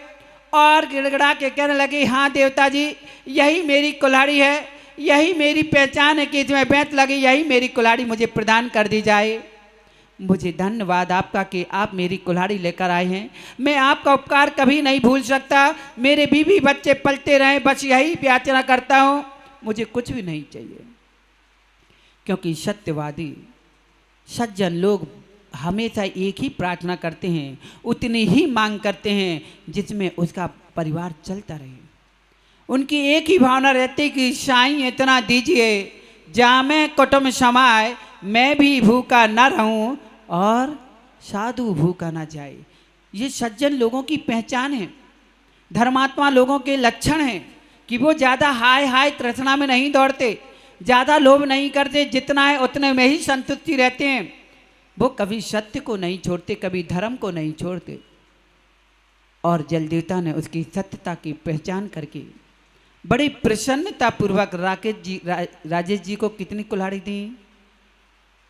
और गिड़गिड़ा के कहने लगी, हाँ देवता जी, यही मेरी कुल्हाड़ी है, यही मेरी पहचान है कि इसमें बेंत लगी, यही मेरी कुल्हाड़ी मुझे प्रदान कर दी जाए। मुझे धन्यवाद आपका कि आप मेरी कुल्हाड़ी लेकर आए हैं, मैं आपका उपकार कभी नहीं भूल सकता, मेरे बीवी बच्चे पलते रहें, बस यही याचना करता हूँ, मुझे कुछ भी नहीं चाहिए। क्योंकि सत्यवादी सज्जन लोग हमेशा एक ही प्रार्थना करते हैं, उतनी ही मांग करते हैं जिसमें उसका परिवार चलता रहे। उनकी एक ही भावना रहती कि साईं इतना दीजिए जामे कुटुंब समाए, मैं भी भूखा न रहूं और साधु भूखा न जाए। ये सज्जन लोगों की पहचान है, धर्मात्मा लोगों के लक्षण हैं कि वो ज़्यादा हाय हाय तृष्णा में नहीं दौड़ते, ज़्यादा लोभ नहीं करते, जितना है उतने में ही संतुष्टि रहते हैं। वो कभी सत्य को नहीं छोड़ते, कभी धर्म को नहीं छोड़ते। और जल देवता ने उसकी सत्यता की पहचान करके बड़ी प्रसन्नता पूर्वक राजेश जी को कितनी कुल्हाड़ी दी?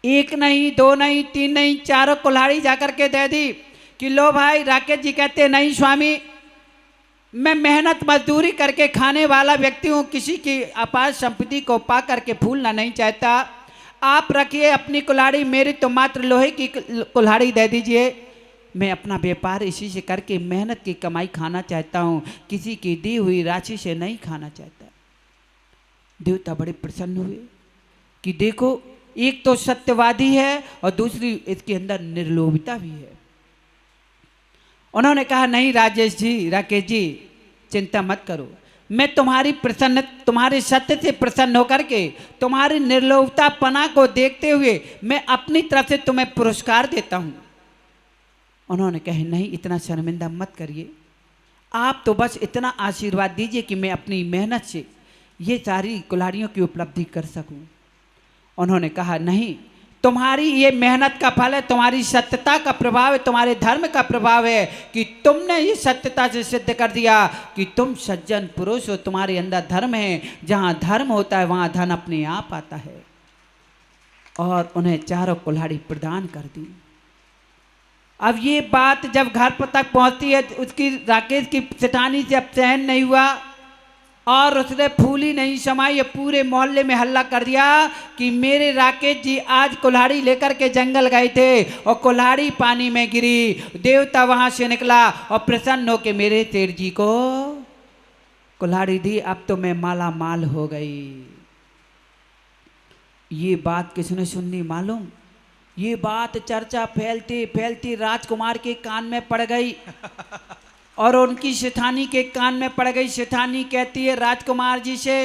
1 नहीं, 2 नहीं, 3 नहीं, 4 कुल्हाड़ी जाकर के दे दी कि लो भाई। राकेश जी कहते नहीं स्वामी, मैं मेहनत मजदूरी करके खाने वाला व्यक्ति हूँ, किसी की अपार संपत्ति को पा करके फूलना नहीं चाहता। आप रखिए अपनी कुल्हाड़ी, मेरी तो मात्र लोहे की कुल्हाड़ी दे दीजिए। मैं अपना व्यापार इसी से करके मेहनत की कमाई खाना चाहता हूँ, किसी की दी हुई राशि से नहीं खाना चाहता। देवता बड़े प्रसन्न हुए कि देखो, एक तो सत्यवादी है और दूसरी इसके अंदर निर्लोभता भी है। उन्होंने कहा, नहीं राजेश जी, राकेश जी, चिंता मत करो, मैं तुम्हारे सत्य से प्रसन्न होकर के तुम्हारी निर्लोभता पना को देखते हुए मैं अपनी तरफ से तुम्हें पुरस्कार देता हूं। उन्होंने कहा, नहीं इतना शर्मिंदा मत करिए, आप तो बस इतना आशीर्वाद दीजिए कि मैं अपनी मेहनत से ये सारी कुल्हाड़ियों की उपलब्धि कर सकूं। उन्होंने कहा, नहीं, तुम्हारी ये मेहनत का फल है, तुम्हारी सत्यता का प्रभाव है, तुम्हारे धर्म का प्रभाव है कि तुमने ये सत्यता से सिद्ध कर दिया कि तुम सज्जन पुरुष हो, तुम्हारे अंदर धर्म है, जहाँ धर्म होता है वहाँ धन अपने आप आता है। और उन्हें चारों कुल्हाड़ी प्रदान कर दी। अब ये बात जब घर पर तक पहुँचती है, उसकी राकेश की सेठानी से अब सहन नहीं हुआ और उसने फूली नहीं समाई, पूरे मोहल्ले में हल्ला कर दिया कि मेरे राकेश जी आज कुल्हाड़ी लेकर के जंगल गए थे और कुल्हाड़ी पानी में गिरी, देवता वहां से निकला और प्रसन्न होकर मेरे सेठ जी को कुल्हाड़ी दी, अब तो मैं माला माल हो गई। ये बात किसने सुननी मालूम? ये बात चर्चा फैलती फैलती राजकुमार के कान में पड़ गई और उनकी सेठानी के कान में पड़ गई। सेठानी कहती है राजकुमार जी से,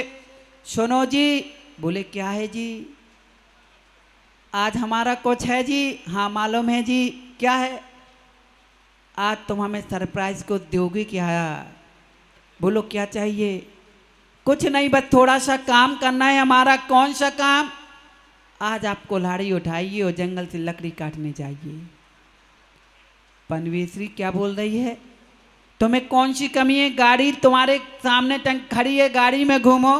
सुनो जी। बोले, क्या है जी? आज हमारा कुछ है जी। हाँ मालूम है जी। क्या है? आज तुम हमें सरप्राइज को दोगे क्या? बोलो क्या चाहिए? कुछ नहीं, बस थोड़ा सा काम करना है हमारा। कौन सा काम? आज आप कुल्हाड़ी उठाइए और जंगल से लकड़ी काटने जाइए। पनवेश्वरी क्या बोल रही है? तुम्हें कौन सी कमी है? गाड़ी तुम्हारे सामने टंग खड़ी है, गाड़ी में घूमो,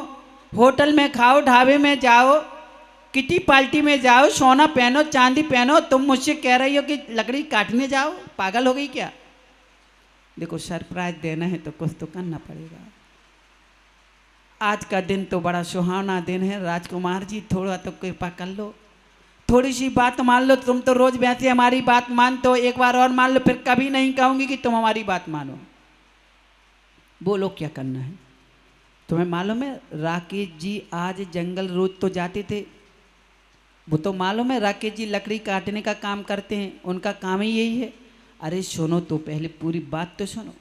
होटल में खाओ, ढाबे में जाओ, किटी पार्टी में जाओ, सोना पहनो, चांदी पहनो, तुम मुझसे कह रही हो कि लकड़ी काटने जाओ? पागल हो गई क्या? देखो, सरप्राइज देना है तो कुछ तो करना पड़ेगा। आज का दिन तो बड़ा सुहावना दिन है, राजकुमार जी थोड़ा तो कृपा कर लो, थोड़ी सी बात मान लो। तुम तो रोज वैसे हमारी बात मानते हो, एक बार और मान लो, फिर कभी नहीं कहूंगी कि तुम हमारी बात मानो। बोलो क्या करना है? तुम्हें मालूम है राकेश जी आज जंगल रोज तो जाते थे, वो तो मालूम है राकेश जी लकड़ी काटने का काम करते हैं, उनका काम ही यही है। अरे सुनो तो, पहले पूरी बात तो सुनो।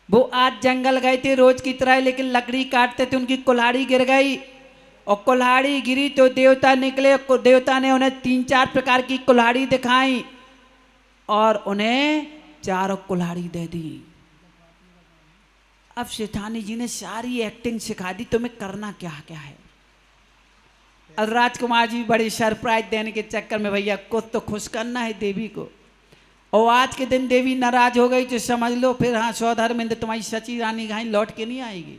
वो आज जंगल गए थे रोज की तरह, लेकिन लकड़ी काटते थे, उनकी कुल्हाड़ी गिर गई और कुल्हाड़ी गिरी तो देवता निकले। देवता ने उन्हें 3-4 प्रकार की कुल्हाड़ी दिखाई और उन्हें 4 कुल्हाड़ी दे दी। अब सेठानी जी ने सारी एक्टिंग सिखा दी, तुम्हें करना क्या क्या है। अब राजकुमार जी बड़े सरप्राइज देने के चक्कर में भैया कुछ तो खुश करना है देवी को, और आज के दिन देवी नाराज हो गई तो समझ लो फिर हाँ सौधर्मेंद्र तुम्हारी सची रानी कहीं लौट के नहीं आएगी।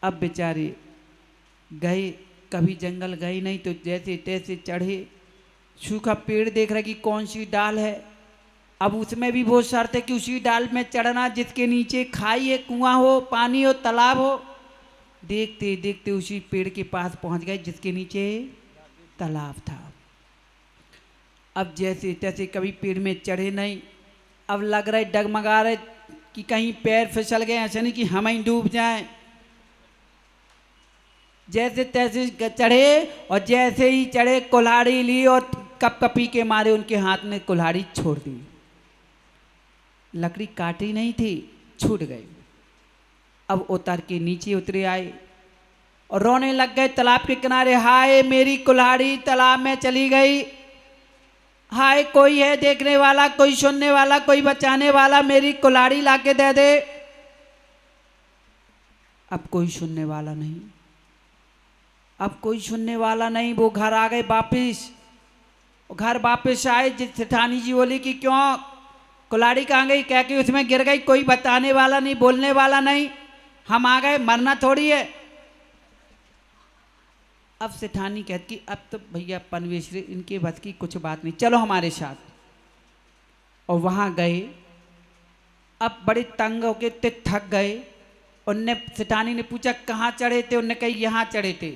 अब बेचारे गए, कभी जंगल गए नहीं, तो जैसे तैसे चढ़े, सूखा पेड़ देख रहे कि कौन सी डाल है। अब उसमें भी बहुत शर्त है कि उसी डाल में चढ़ना जिसके नीचे खाई है, कुआं हो, पानी हो, तालाब हो। देखते देखते उसी पेड़ के पास पहुंच गए जिसके नीचे तालाब था। अब जैसे तैसे कभी पेड़ में चढ़े नहीं, अब लग रहे डगमगा रहे कि कहीं पैर फिसल गए, ऐसा नहीं कि हम ही डूब जाएं। जैसे तैसे चढ़े और जैसे ही चढ़े कुल्हाड़ी ली और कपकपी के मारे उनके हाथ में कुल्हाड़ी छोड़ दी। लकड़ी काटी नहीं थी, छूट गई। अब उतर के नीचे उतरे आए और रोने लग गए तालाब के किनारे, हाय मेरी कुल्हाड़ी तालाब में चली गई, हाय कोई है देखने वाला, कोई सुनने वाला, कोई बचाने वाला, मेरी कुल्हाड़ी लाके दे दे। अब कोई सुनने वाला नहीं, अब कोई सुनने वाला नहीं। वो घर आ गए वापिस, घर वापिस आए। सेठानी जी बोली कि क्यों कुल्हाड़ी कहाँ गई? कह के उसमें गिर गई, कोई बताने वाला नहीं, बोलने वाला नहीं, हम आ गए, मरना थोड़ी है। अब सेठानी कहती अब तो भैया पनवेश्वरी इनके बस की कुछ बात नहीं, चलो हमारे साथ। और वहाँ गए। अब बड़े तंग होके थक गए। उनने सेठानी ने पूछा कहाँ चढ़े थे? उनने कही यहाँ चढ़े थे।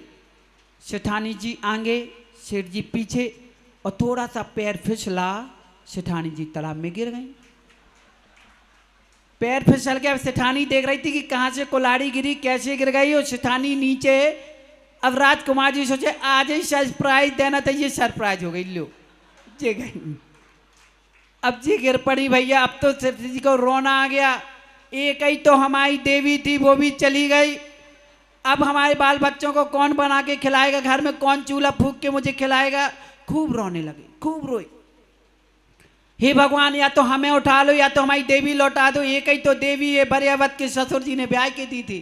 सेठानी जी आगे, सेठ जी पीछे, और थोड़ा सा पैर फिसला, सेठानी जी तालाब में गिर गई। पैर फिसल गया। सेठानी देख रही थी कि कहाँ से कुल्हाड़ी गिरी, कैसे गिर गई, और सेठानी नीचे। अब राजकुमार जी सोचे आज ही सरप्राइज देना था, ये सरप्राइज हो गई, लो जे गई। अब जी गिर पड़ी भैया। अब तो सेठ जी को रोना आ गया। एक ही तो हमारी देवी थी, वो भी चली गई। अब हमारे बाल बच्चों को कौन बना के खिलाएगा, घर में कौन चूल्हा फूंक के मुझे खिलाएगा। खूब रोने लगे, खूब रोई। हे भगवान, या तो हमें उठा लो या तो हमारी देवी लौटा दो। एक ही तो देवी है, बरियावत के ससुर जी ने ब्याह के दी थी।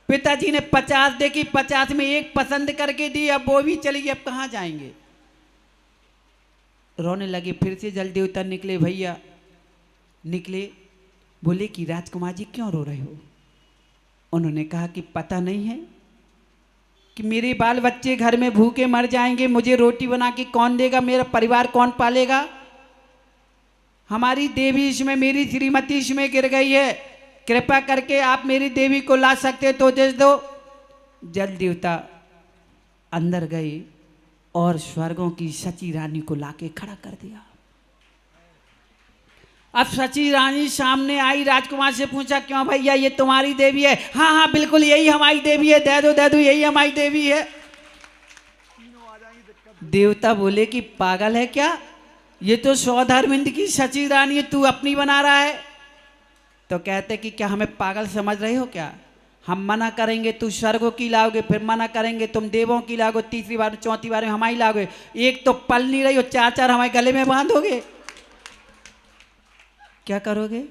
पिताजी ने 50 देखी, 50 में एक पसंद करके दी, अब वो भी चली गई, अब कहाँ जाएंगे। रोने लगे। फिर से जल देवता निकले भैया, निकले। बोले कि राजकुमार जी क्यों रो रहे हो। उन्होंने कहा कि पता नहीं है कि मेरे बाल बच्चे घर में भूखे मर जाएंगे, मुझे रोटी बना के कौन देगा, मेरा परिवार कौन पालेगा। हमारी देवी इसमें, मेरी श्रीमती इसमें गिर गई है, कृपा करके आप मेरी देवी को ला सकते तो दे दो। जल देवता अंदर गए और स्वर्गों की सची रानी को लाके खड़ा कर दिया। अब सची रानी सामने आई, राजकुमार से पूछा क्यों भैया ये तुम्हारी देवी है। हाँ हाँ बिल्कुल यही हमारी देवी है, दे दो यही हमारी देवी है। देवता बोले कि पागल है क्या, ये तो सौधर्मिंद की सची रानी है, तू अपनी बना रहा है। तो कहते कि क्या हमें पागल समझ रहे हो क्या। हम मना करेंगे तू स्वर्गों की लाओगे, फिर मना करेंगे तुम देवों की लाओगे, तीसरी बार चौथी बार में हमारी लाओगे। एक तो पल नहीं रही हो, चार चार हमारे गले में बांधोगे। क्या करोगे,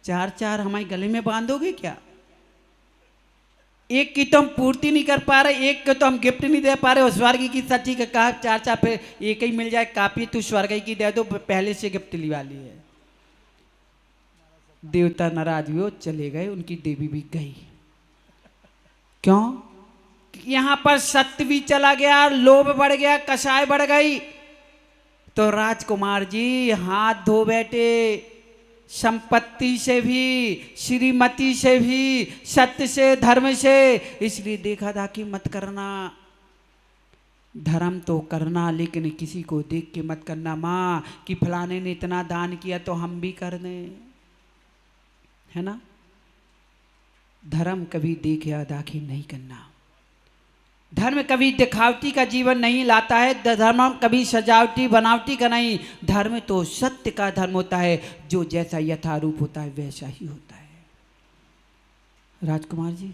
चार चार हमारे गले में बांधोगे क्या। एक की तो हम पूर्ति नहीं कर पा रहे, एक को तो हम गिफ्ट नहीं दे पा रहे। और स्वर्ग की सच्ची का कहा चार चार पे एक ही मिल जाए काफी, तू स्वर्ग की दे दो, पहले से गिफ्ट लिवा ली है। देवता नाराज हुए, चले गए, उनकी देवी भी गई। क्यों, यहां पर सत्य भी चला गया, लोभ बढ़ गया, कसाय बढ़ गई। तो राजकुमार जी हाथ धो बैठे, संपत्ति से भी, श्रीमती से भी, सत्य से, धर्म से। इसलिए देखा दाखी मत करना, धर्म तो करना लेकिन किसी को देख के मत करना। माँ कि फलाने ने इतना दान किया तो हम भी कर दें, है ना। धर्म कभी देख या दाखी नहीं करना। धर्म कभी दिखावटी का जीवन नहीं लाता है, धर्म कभी सजावटी बनावटी का नहीं। धर्म तो सत्य का धर्म होता है, जो जैसा यथारूप होता है वैसा ही होता है। राजकुमार जी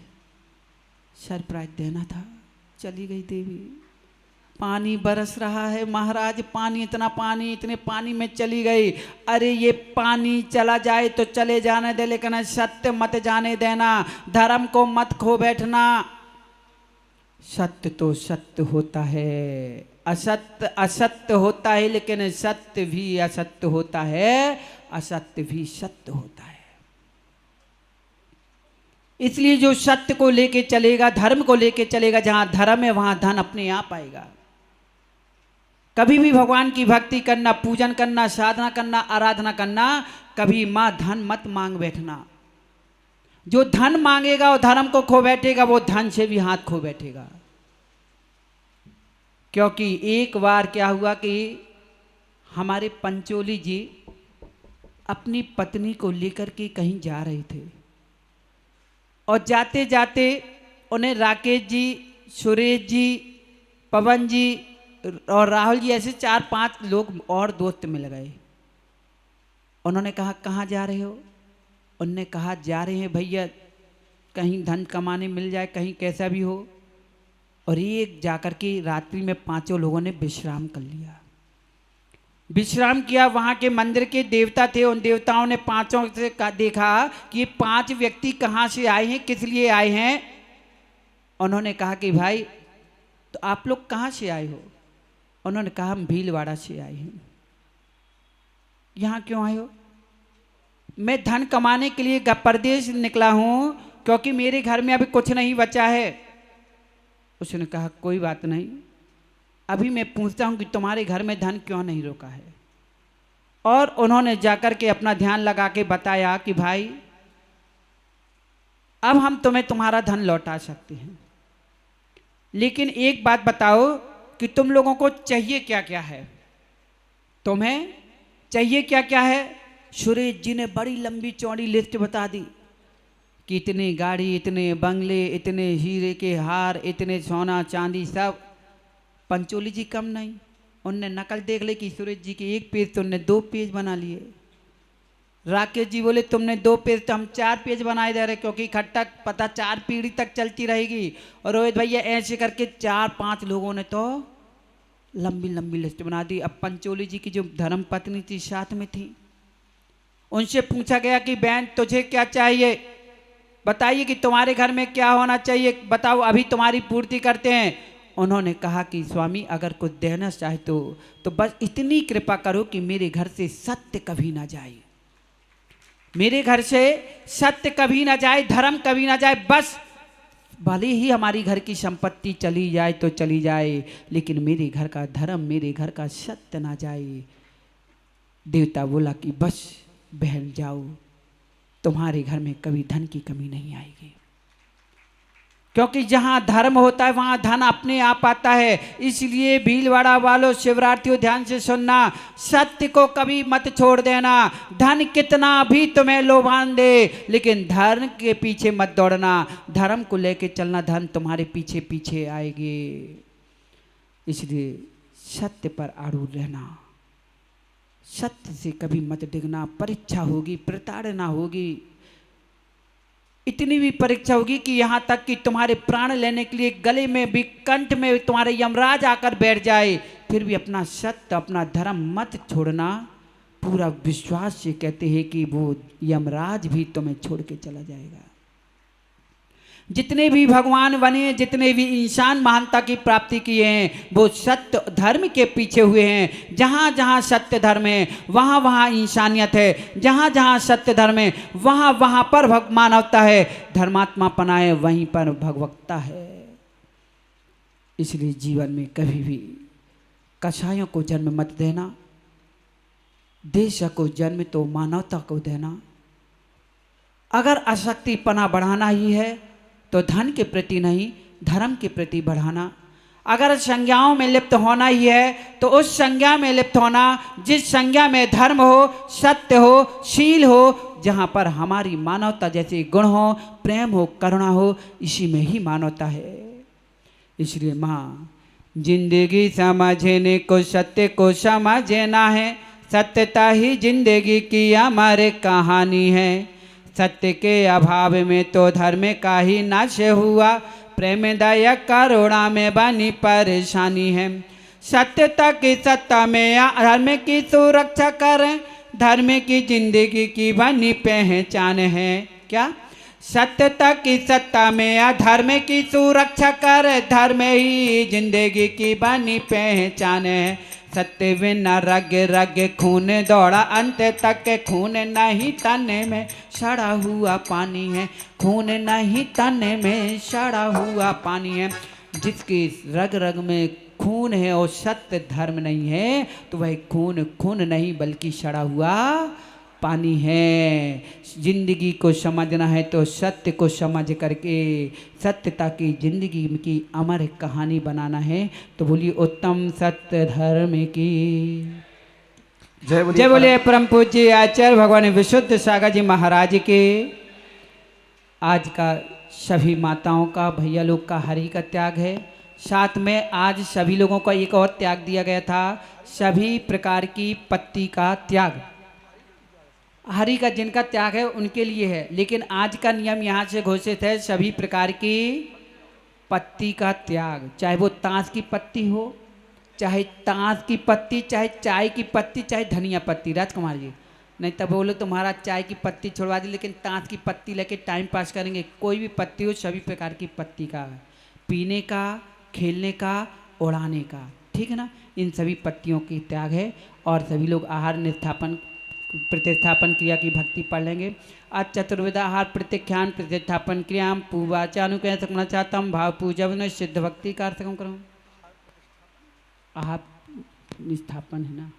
सरप्राइज देना था, चली गई देवी। पानी बरस रहा है महाराज, पानी, इतना पानी, इतने पानी में चली गई। अरे ये पानी चला जाए तो चले जाने दे, लेकिन सत्य मत जाने देना, धर्म को मत खो बैठना। सत्य तो सत्य होता है, असत्य असत्य होता है, लेकिन सत्य भी असत्य होता है, असत्य भी सत्य होता है। इसलिए जो सत्य को लेके चलेगा, धर्म को लेके चलेगा, जहां धर्म है वहां धन अपने आप आएगा। कभी भी भगवान की भक्ति करना, पूजन करना, साधना करना, आराधना करना, कभी मां धन मत मांग बैठना। जो धन मांगेगा और धर्म को खो बैठेगा, वो धन से भी हाथ खो बैठेगा। क्योंकि एक बार क्या हुआ कि हमारे पंचोली जी अपनी पत्नी को लेकर के कहीं जा रहे थे, और जाते जाते उन्हें राकेश जी, सुरेश जी, पवन जी और राहुल जी, ऐसे 4-5 लोग और दोस्त मिल गए। उन्होंने कहा कहाँ जा रहे हो। उनने कहा जा रहे हैं भैया कहीं धन कमाने मिल जाए, कहीं कैसा भी हो। और एक जाकर के रात्रि में 5 लोगों ने विश्राम कर लिया। विश्राम किया, वहाँ के मंदिर के देवता थे, उन देवताओं ने 5 से देखा कि ये 5 व्यक्ति कहाँ से आए हैं, किस लिए आए हैं। उन्होंने कहा कि भाई तो आप लोग कहाँ से आए हो। उन्होंने कहा हम भीलवाड़ा से आए हैं। यहाँ क्यों आए हो। मैं धन कमाने के लिए परदेश निकला हूँ, क्योंकि मेरे घर में अभी कुछ नहीं बचा है। उसने कहा कोई बात नहीं, अभी मैं पूछता हूँ कि तुम्हारे घर में धन क्यों नहीं रोका है। और उन्होंने जाकर के अपना ध्यान लगा के बताया कि भाई अब हम तुम्हें तुम्हारा धन लौटा सकते हैं, लेकिन एक बात बताओ कि तुम लोगों को चाहिए क्या क्या है? तुम्हें चाहिए क्या क्या है? सुरेश जी ने बड़ी लंबी चौड़ी लिस्ट बता दी कि इतनी गाड़ी, इतने बंगले, इतने हीरे के हार, इतने सोना चांदी सब। पंचोली जी कम नहीं, उनने नकल देख ली कि सुरेश जी के एक पेज तो उनने 2 पेज बना लिए। राकेश जी बोले तुमने 2 पेज तो हम 4 पेज बनाए दे रहे, क्योंकि इकट्ठा पता 4 पीढ़ी तक चलती रहेगी। और रोहित भैया ऐसे करके 4-5 लोगों ने तो लंबी लंबी लिस्ट बना दी। अब पंचोली जी की जो धर्म पत्नी थी साथ में थी, उनसे पूछा गया कि बहन तुझे क्या चाहिए, बताइए कि तुम्हारे घर में क्या होना चाहिए, बताओ अभी तुम्हारी पूर्ति करते हैं। उन्होंने कहा कि स्वामी अगर कुछ देना चाहे तो बस इतनी कृपा करो कि मेरे घर से सत्य कभी ना जाए, मेरे घर से सत्य कभी ना जाए, धर्म कभी ना जाए। बस भले ही हमारी घर की संपत्ति चली जाए तो चली जाए, लेकिन मेरे घर का धर्म, मेरे घर का सत्य ना जाए। देवता बोला कि बस बहन जाओ, तुम्हारे घर में कभी धन की कमी नहीं आएगी, क्योंकि जहां धर्म होता है वहां धन अपने आप आता है। इसलिए भीलवाड़ा वालों, शिवरात्रियों ध्यान से सुनना, सत्य को कभी मत छोड़ देना। धन कितना भी तुम्हें लोभान दे, लेकिन धर्म के पीछे मत दौड़ना, धर्म को लेके चलना, धन तुम्हारे पीछे पीछे आएगी। इसलिए सत्य पर आरूढ़ रहना, सत्य से कभी मत डिगना। परीक्षा होगी, प्रताड़ना होगी, इतनी भी परीक्षा होगी कि यहाँ तक कि तुम्हारे प्राण लेने के लिए गले में भी, कंठ में तुम्हारे यमराज आकर बैठ जाए, फिर भी अपना सत्य, अपना धर्म मत छोड़ना। पूरा विश्वास से कहते हैं कि वो यमराज भी तुम्हें छोड़ के चला जाएगा। जितने भी भगवान बने, जितने भी इंसान महानता की प्राप्ति किए हैं, वो सत्य धर्म के पीछे हुए हैं। जहाँ जहाँ सत्य धर्म है वहाँ वहाँ इंसानियत है, जहाँ जहाँ सत्य धर्म है वहाँ वहाँ पर मानवता है, धर्मात्मापना है, वहीं पर भगवत्ता है। इसलिए जीवन में कभी भी कसायों को जन्म मत देना, देश को जन्म तो मानवता को देना। अगर आसक्तिपना बढ़ाना ही है तो धन के प्रति नहीं, धर्म के प्रति बढ़ाना। अगर संज्ञाओं में लिप्त होना ही है तो उस संज्ञा में लिप्त होना जिस संज्ञा में धर्म हो, सत्य हो, शील हो, जहाँ पर हमारी मानवता जैसे गुण हो, प्रेम हो, करुणा हो, इसी में ही मानवता है। इसलिए माँ, जिंदगी समझने को सत्य को समझना है, सत्यता ही जिंदगी की हमारे कहानी है। सत्य के अभाव में तो धर्म का ही नाश हुआ, प्रेम दया करुणा में बनी परेशानी है। सत्यता की सत्ता में धर्म की सुरक्षा करें, धर्म की जिंदगी की बनी पहचान है। क्या? सत्यता की सत्ता में अधर्म की सुरक्षा कर, धर्म ही जिंदगी की बनी पहचान है। सत्य बिना रग रग खून दौड़ा अंत तक, खून नहीं तने में सड़ा हुआ पानी है, खून नहीं तने में सड़ा हुआ पानी है। जिसके रग रग में खून है और सत्य धर्म नहीं है, तो वह खून खून नहीं बल्कि सड़ा हुआ पानी है। जिंदगी को समझना है तो सत्य को समझ करके सत्यता की जिंदगी की अमर कहानी बनाना है। तो बोलिए उत्तम सत्य धर्म की जय बोलिए। परम पूज्य आचार्य भगवान विशुद्ध सागर जी महाराज के। आज का सभी माताओं का, भैया लोग का हरि का त्याग है। साथ में आज सभी लोगों को एक और त्याग दिया गया था, सभी प्रकार की पत्ती का त्याग। हरि का जिनका त्याग है उनके लिए है, लेकिन आज का नियम यहाँ से घोषित है, सभी प्रकार की पत्ती का त्याग। चाहे वो ताश की पत्ती हो, चाहे ताश की पत्ती, चाहे चाय की पत्ती, चाहे धनिया पत्ती। राजकुमार जी, नहीं तब बोलो तुम्हारा चाय की पत्ती छोड़वा दी, लेकिन ताश की पत्ती लेके टाइम पास करेंगे। कोई भी पत्ती हो, सभी प्रकार की पत्ती का, पीने का, खेलने का, उड़ाने का, ठीक है ना, इन सभी पत्तियों की त्याग है। और सभी लोग आहार निस्थापन प्रतिष्ठापन क्रिया की भक्ति पढ़ लेंगे। आज चतुर्वेद आहार प्रतिख्यान प्रतिष्ठापन क्रिया पूवाचानु कह सकना चाहता हूँ, भाव पूजा में सिद्ध भक्ति का अर्थ करूँ। आहार निस्थापन है ना,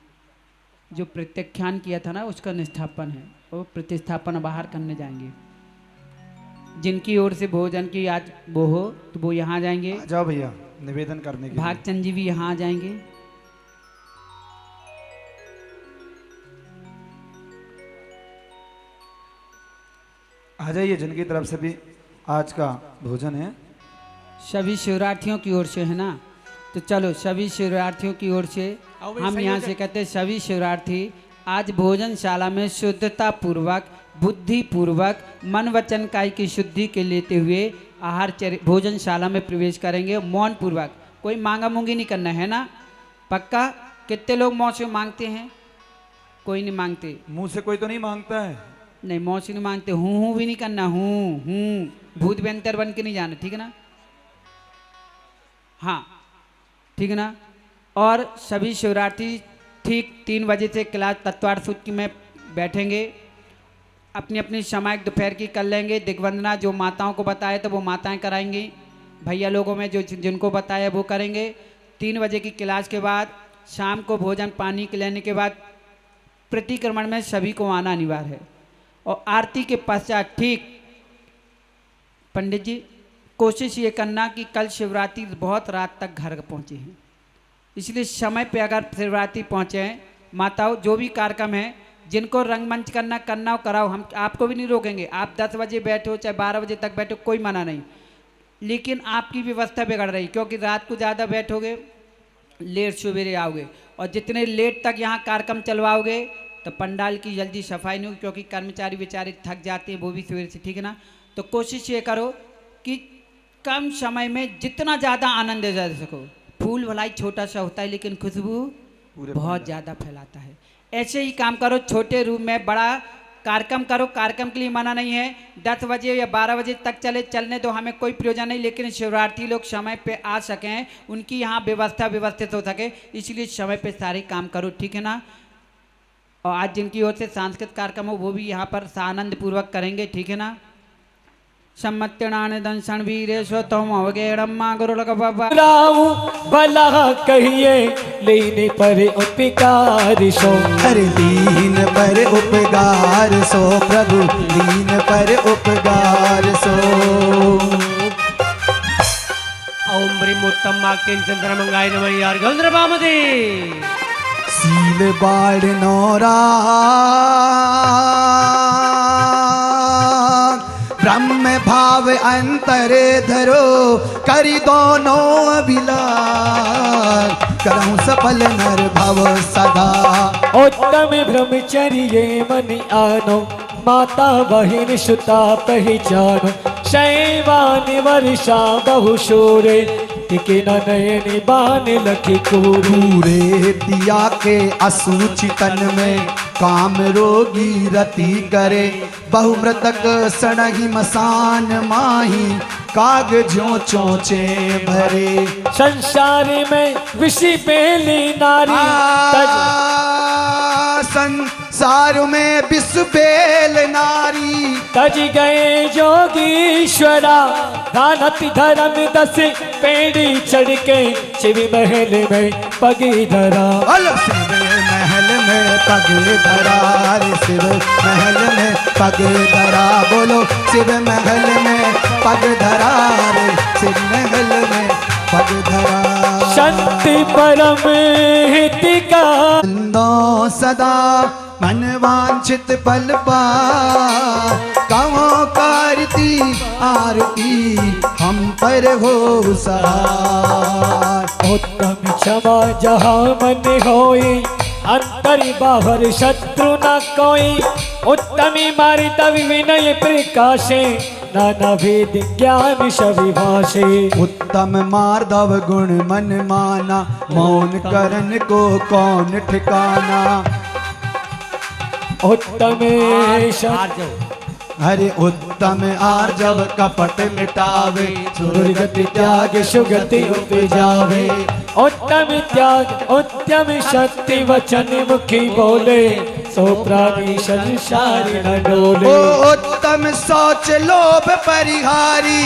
जो प्रत्याख्यान किया था ना उसका निस्थापन है, वो प्रतिष्ठापन बाहर करने जाएंगे। जिनकी ओर से भोजन की आज वो हो तो वो यहाँ जाएंगे। जाओ भैया। निवेदन करने के लिए। भागचंद जी भी यहाँ आ जाएंगे। आ जाइए, जिनकी तरफ से भी आज का भोजन है। सभी शिवरार्थियों की ओर से है ना, तो चलो सभी शिवरार्थियों की ओर से आओ भाई, हम यहाँ से कहते हैं सभी शिवरार्थी आज भोजनशाला में शुद्धता पूर्वक, बुद्धि पूर्वक, मन वचन काय की शुद्धि के लेते हुए भोजनशाला में प्रवेश करेंगे मौन पूर्वक। कोई मांगा मूंगी नहीं करना है ना, पक्का? कितने लोग मौन से मांगते हैं? कोई नहीं मांगते। मुंह से कोई तो नहीं मांगता है? नहीं, मौन से नहीं मांगते। हूँ भी नहीं करना, हूँ भूत व्यंतर बन के नहीं जाना, ठीक है ना? हाँ, ठीक है ना? और सभी शिवरार्थी ठीक 3 बजे से क्लास तत्वार्थ सूत्र में बैठेंगे, अपनी अपनी सामायिक दोपहर की कर लेंगे। दिग्वंदना जो माताओं को बताए तो वो माताएं कराएंगी, भैया लोगों में जो जिनको बताया वो करेंगे। 3 बजे की क्लास के बाद शाम को भोजन पानी के लेने के बाद प्रतिक्रमण में सभी को आना अनिवार्य है। और आरती के पश्चात ठीक पंडित जी कोशिश ये करना कि कल शिवरात्रि बहुत रात तक घर पहुँचे हैं, इसलिए समय पे अगर शिवरात्रि पहुँचे हैं माताओं, जो भी कार्यक्रम है जिनको रंगमंच करना हो कराओ, हम आपको भी नहीं रोकेंगे। आप 10 बजे बैठो चाहे 12 बजे तक बैठो, कोई मना नहीं, लेकिन आपकी व्यवस्था बिगड़ रही, क्योंकि रात को ज़्यादा बैठोगे लेट सवेरे आओगे, और जितने लेट तक यहाँ कार्यक्रम चलवाओगे तो पंडाल की जल्दी सफाई नहीं होगी, क्योंकि कर्मचारी बेचारे थक जाते हैं वो भी सवेरे से, ठीक है ना? तो कोशिश ये करो कि कम समय में जितना ज़्यादा आनंद ले सको। फूल भलाई छोटा सा होता है लेकिन खुशबू बहुत ज़्यादा फैलाता है। ऐसे ही काम करो, छोटे रूम में बड़ा कार्यक्रम करो, कार्यक्रम के लिए मना नहीं है। 10 बजे या 12 बजे तक चलने दो, हमें कोई प्रयोजन नहीं, लेकिन शिवरार्थी लोग समय पे आ सकें, उनकी यहाँ व्यवस्था व्यवस्थित हो सके, इसलिए समय पे सारे काम करो, ठीक है ना? और आज जिनकी ओर से सांस्कृतिक कार्यक्रम हो वो भी यहाँ पर आनंद पूर्वक करेंगे, ठीक है ना? सम्मत्यणान दंशन वीरे स्वतम अवगेड़म्मा गुरुलक बाबा राऊ भला कहिए लेने पर उपकार सो। हर दीन पर उपकार सो प्रभु, दीन पर उपकार सो। ओम ब्रीम उत्तम माक्यं चंद्रमंगाय नमः यार गंधर्वामदे सील बाड़ नौरा ब्रह्म भाव अंतरे धरो, करी दोनों अभिलाष, करऊं सफल नर भव सदा। उत्तम ब्रह्मचर्य मन आनो, माता बहिन सुता पहचानो, शैवान वर्षा बहु शोरे, टिके न नयन बान लखी कोरू। पूरे दिया के असूचि तन में, काम रोगी रति करे, बहुमृतक सणहि मसान माही, कागजों चोचे भरे। संसार में विषि बेली नारी, संसार में विष बेल नारी, तज गए जोगीश्वरा, दानति धर्म 10 पेड़ी चढ़ के, शिव महल में पगी धरा। शिव महल में पग धरा, शिव महल में पग धरा, बोलो शिव महल में पग धरा, शिव महल में पग धरा। शांति परम हितिका दो सदा मन वांछित फल पा, गाँवों कारती आरती हम पर हो सहाय। उत्तम क्षमा जहाँ मन होई, अंतर बाहर शत्रु न कोई, उत्तमी मारितवि विनय प्रकाशे, नाना वेद ज्ञान सभी भाषे। उत्तम मार्दव गुण मन माना, मौन करन को कौन ठिकाना। उत्तमेश हरे उत्तम आर्जव कपट मिटावे, दुर्गति त्याग सुगति उपजावे। उत्तम त्याग उत्तम शक्ति वचन मुखी बोले, सो प्राणी संसार न डोले। ओ उत्तम सोच लोभ परिहारी,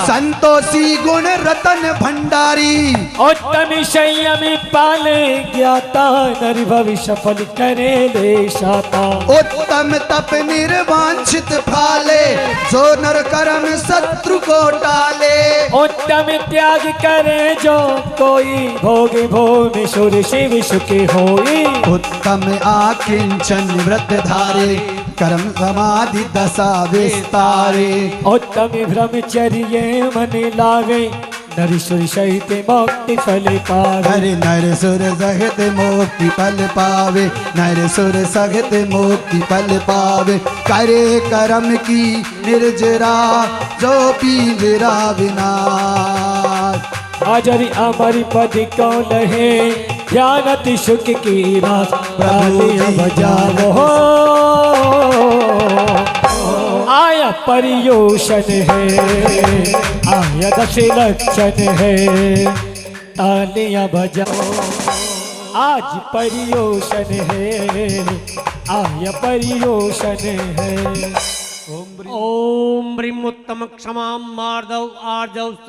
संतोषी गुण रतन भंडारी। उत्तम संयम पाले ज्ञाता, नर भविष्य सफल करे देशाता। उत्तम तप निर्वांछित फाले, जो नर कर्म शत्रु को टाले। उत्तम त्याग करे जो कोई, भोग भूमि सुर शिव सुखी होई। उत्तम आकिंचन व्रत धारे, कर्म समाधि दशा विस्तारे। उत्तम ब्रह्मचर्य मन लावे, नर सुर सहित मुक्ति फल पावे। हरे नर सुर सहित मुक्ति फल पावे, नर सुर सहित मुक्ति फल पावे। करे कर्म की निर्जरा, जो पींजरा विनाश। हाजरी अमर पद कौन है, ज्ञानति सुख की रास। तालियां बजाओ, आया पर्यूषण है, आया दश लक्षण है। तालियां बजाओ, आज पर्यूषण है, आया पर्यूषण है। ओम ब्रीम उत्तम क्षमा मार्दव आर्जव